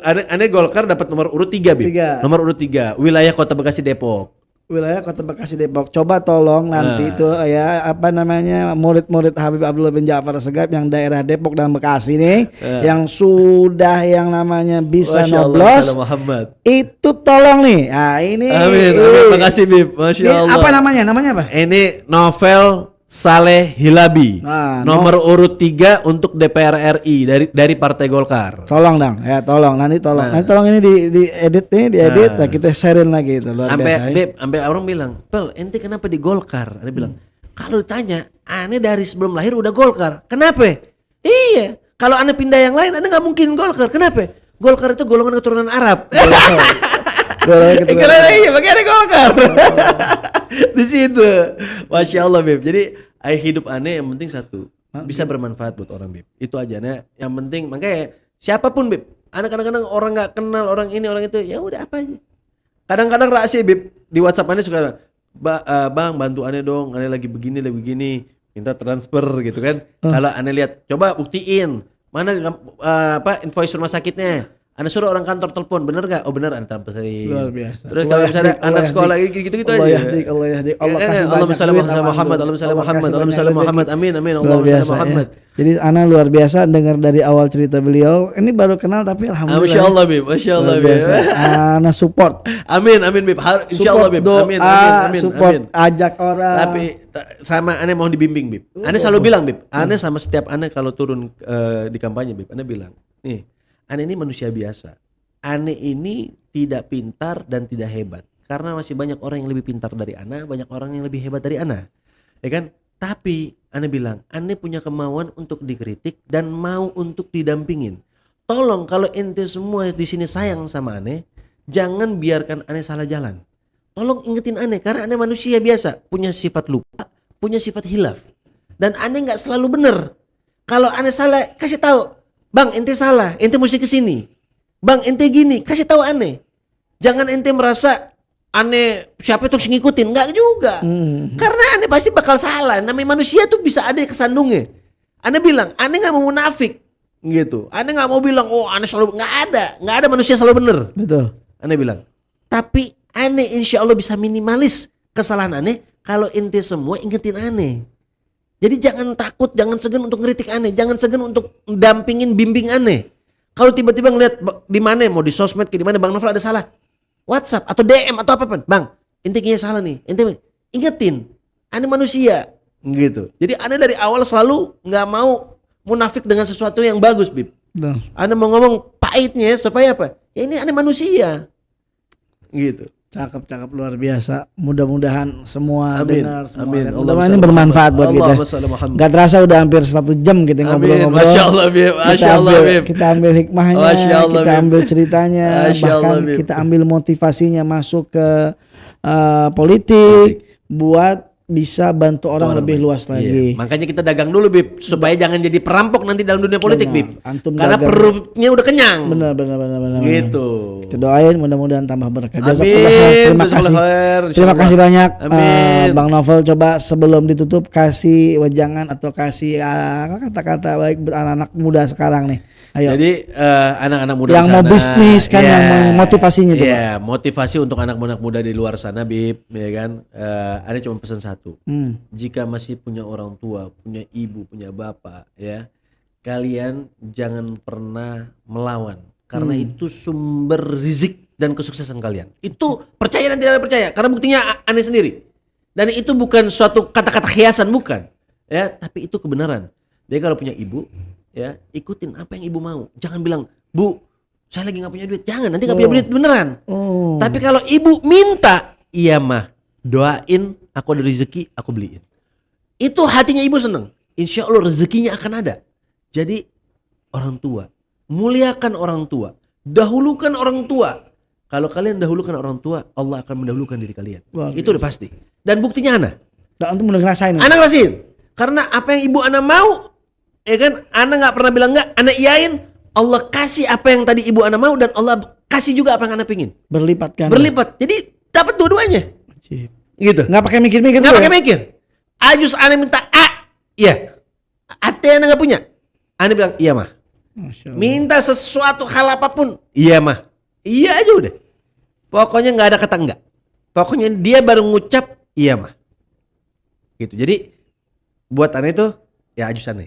Aneh Golkar dapat nomor urut 3, Bib. Nomor urut 3. Wilayah Kota Bekasi Depok. Wilayah Kota Bekasi Depok. Coba tolong nanti itu ya murid-murid Habib Abdullah bin Ja'far Assegaf yang daerah Depok dan Bekasi nih yang sudah yang namanya bisa nyoblos. Itu tolong nih. Nah, ini. Amin. Makasih, Bib. Masya Allah. Apa namanya? Namanya apa? Ini Novel Saleh Hilabi. Nomor urut 3 untuk DPR RI dari Partai Golkar. Tolong dong, ya tolong. Nanti tolong ini di edit kita sharein lagi itu. Sampai orang bilang, "Pel, ente kenapa di Golkar?" Dia bilang, Kalau ditanya, ane dari sebelum lahir udah Golkar. Kenapa? Iya. Kalau ane pindah yang lain, ane nggak mungkin Golkar. Kenapa? Golkar itu golongan keturunan Arab. Karena iya, makanya ada Golkar. Di situ. Masya Allah, Beb. Jadi hidup ane yang penting satu, bisa bermanfaat buat orang, Beb. Itu aja. Nah, yang penting makanya siapapun, Beb. Anak kadang-kadang orang nggak kenal orang ini orang itu, ya udah apa aja. Kadang-kadang rahasia, Beb, di WhatsApp ane suka, bang bantu ane dong, ane lagi begini, minta transfer gitu kan. Kalau ane lihat, coba buktiin mana invoice rumah sakitnya. Anda suruh orang kantor telepon, bener gak? Oh bener, Anda transferin. Luar biasa. Terus kalau misalnya anak sekolah gitu-gitu aja. Allah yahdik. Allah kasih banyak Muhammad, Allahumma Muhammad, amin, Allahumma Muhammad. Jadi Ana luar biasa dengar dari awal cerita beliau. Ini baru kenal tapi alhamdulillah. Masya Allah, Bib. Masya Allah, Bib. Ana support. Amin, Bib. Insya Allah, Bib. Amin. Support, ajak orang. Tapi sama Ane mau dibimbing, Bib. Ane selalu bilang, Bib. Ane sama setiap Ane kalau turun di kampanye, Bib. Ane bilang, nih, Ane ini manusia biasa. Ane ini tidak pintar dan tidak hebat. Karena masih banyak orang yang lebih pintar dari Ana, banyak orang yang lebih hebat dari Ana. Ya kan? Tapi Ane bilang, Ane punya kemauan untuk dikritik dan mau untuk didampingin. Tolong kalau ente semua di sini sayang sama Ane, jangan biarkan Ane salah jalan. Tolong ingetin Ane, karena Ane manusia biasa, punya sifat lupa, punya sifat hilaf. Dan Ane nggak selalu benar. Kalau Ane salah, kasih tahu. Bang, ente salah, ente mesti kesini. Bang, ente gini, kasih tahu Ane. Jangan ente merasa Ane siapa itu ngikutin, enggak juga. Karena Ane pasti bakal salah. Namanya manusia tuh bisa ada kesandungnya. Ane bilang, Ane nggak mau munafik, gitu. Ane nggak mau bilang, oh Ane selalu nggak ada manusia selalu benar. Betul. Ane bilang, tapi Ane insya Allah bisa minimalis kesalahan Ane kalau ente semua ingetin Ane. Jadi jangan takut, jangan segan untuk ngeritik Ane, jangan segan untuk dampingin, bimbing Ane. Kalau tiba-tiba ngeliat di mana, mau di sosmed, di mana Bang Novel ada salah, WhatsApp atau DM atau apapun, Bang, ente kayaknya salah nih, ente ingetin, Ane manusia, gitu. Jadi Ane dari awal selalu nggak mau munafik dengan sesuatu yang bagus, Bib. Ane mau ngomong pahitnya supaya apa? Ya ini Ane manusia, gitu. Cakep luar biasa. Mudah-mudahan semua dengar, semua amin. Mudah-mudahan ini bermanfaat buat kita. Gak terasa udah hampir 1 jam kita ngobrol-ngobrol. Masya Allah, Bib. Masya Allah, Bib. Kita ambil hikmahnya, kita ambil ceritanya, bahkan kita ambil motivasinya masuk ke politik buat bisa bantu orang lebih luas lagi. Makanya kita dagang dulu, Bib, supaya jangan jadi perampok nanti dalam dunia politik, Bib. Karena dagang. perutnya udah kenyang. Benar. Gitu. Kita doain mudah-mudahan tambah berkah. Terima kasih banyak. Bang Novel, coba sebelum ditutup kasih wejangan atau kasih kata-kata baik buat anak-anak muda sekarang nih. Ayo. Jadi anak-anak muda yang sana, mau bisnis kan, yang motivasinya tuh. Iya, motivasi untuk anak-anak muda di luar sana, Bib, ya kan. Ada cuma pesan satu. Jika masih punya orang tua, punya ibu, punya bapak, ya, kalian jangan pernah melawan, karena itu sumber rizik dan kesuksesan kalian. Itu percaya dan tidak percaya, karena buktinya Ane sendiri. Dan itu bukan suatu kata-kata hiasan, bukan, ya, tapi itu kebenaran. Jadi kalau punya ibu, ya, ikutin apa yang ibu mau. Jangan bilang, Bu, saya lagi nggak punya duit. Jangan, nanti nggak punya duit beneran. Tapi kalau ibu minta, iya mah, doain, aku ada rezeki, aku beliin. Itu hatinya ibu seneng. Insya Allah rezekinya akan ada. Jadi orang tua, muliakan orang tua, dahulukan orang tua. Kalau kalian dahulukan orang tua, Allah akan mendahulukan diri kalian. Itu udah pasti. Dan buktinya Ana. Untuk ngerasain. Ana ngerasain. Karena apa yang ibu Ana mau, ya kan, Ana nggak pernah bilang nggak, Ana iyain. Allah kasih apa yang tadi ibu Ana mau, dan Allah kasih juga apa yang Ana pingin. Berlipat kan? Berlipat. Jadi dapat dua-duanya. Gitu. Nggak pakai mikir-mikir. Nggak pakai mikir. Ajus Ana minta A, iya. Ate Ana nggak punya. Ana bilang iya mah. Minta sesuatu hal apapun, iya mah. Iya aja udah. Pokoknya nggak ada kata enggak. Pokoknya dia baru ngucap iya mah. Gitu. Jadi buat Ana itu ya Ajus Ana.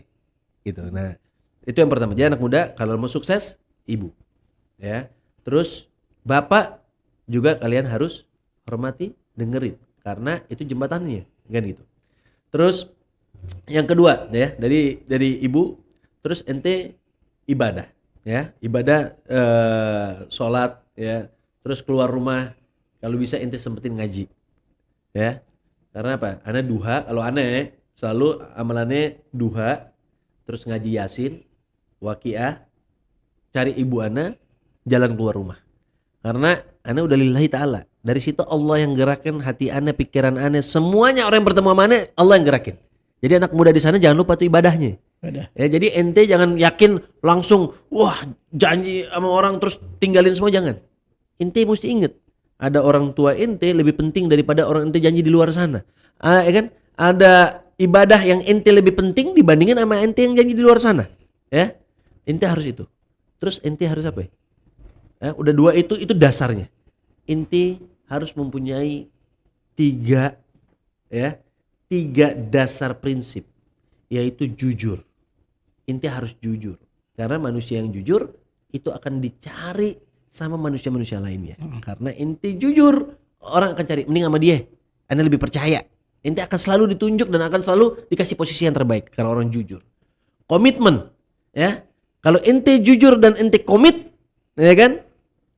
Gitu. Nah, itu yang pertama. Jadi anak muda kalau mau sukses, ibu. Ya. Terus bapak juga kalian harus hormati, dengerin, karena itu jembatannya, kan gitu. Terus yang kedua ya, dari ibu, terus ente ibadah, ya, ibadah, sholat, ya, terus keluar rumah kalau bisa ente sempetin ngaji, ya. Karena apa? Ana duha, kalau ana selalu amalannya duha, terus ngaji Yasin, Waqiah, cari ibu ana, jalan keluar rumah. Karena ana udah lillahi ta'ala. Dari situ Allah yang gerakin hati ana, pikiran ana, semuanya orang yang bertemu sama ana, Allah yang gerakin. Jadi anak muda di sana jangan lupa tuh ibadahnya. Ya, jadi ente jangan yakin langsung wah janji sama orang terus tinggalin semua, jangan. Ente mesti inget ada orang tua ente lebih penting daripada orang ente janji di luar sana. Ya kan? Ada ibadah yang ente lebih penting dibandingin sama ente yang janji di luar sana. Ya, ente harus itu. Terus ente harus apa ya? Udah dua itu dasarnya. Ente harus mempunyai tiga dasar prinsip, yaitu jujur. Ente harus jujur, karena manusia yang jujur itu akan dicari sama manusia-manusia lainnya. Karena ente jujur, orang akan cari, mending sama dia, anda lebih percaya. Ente akan selalu ditunjuk dan akan selalu dikasih posisi yang terbaik karena orang jujur. Komitmen, ya. Kalau ente jujur dan ente komit, ya kan,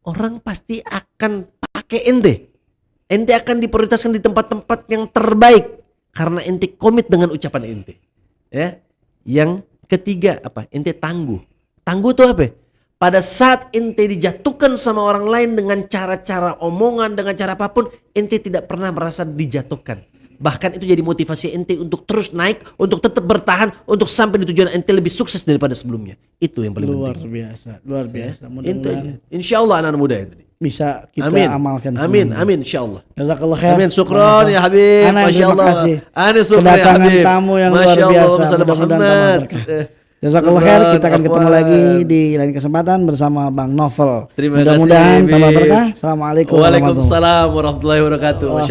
orang pasti akan pakai ente. Ente akan diprioritaskan di tempat-tempat yang terbaik karena ente komit dengan ucapan ente. Ya. Yang ketiga apa? Ente tangguh. Tangguh itu apa? Pada saat ente dijatuhkan sama orang lain dengan cara-cara omongan, dengan cara apapun, ente tidak pernah merasa dijatuhkan. Bahkan itu jadi motivasi ente untuk terus naik, untuk tetap bertahan, untuk sampai di tujuan ente lebih sukses daripada sebelumnya. Itu yang paling penting. Luar biasa. Mudah-mudahan insyaallah anak muda itu bisa kita amalkan semuanya. Amin insyaallah. Jazakallah khair. Amin, syukron ya Habib. Masyaallah. Ana syukron ya kedatangan Habib. tamu yang luar biasa. Mudah-mudahan jazakallah khair. Kita akan ketemu lagi di lain kesempatan bersama Bang Novel. Terima kasih. Mudah-mudahan tambah berkah. Assalamualaikum warahmatullahi wabarakatuh.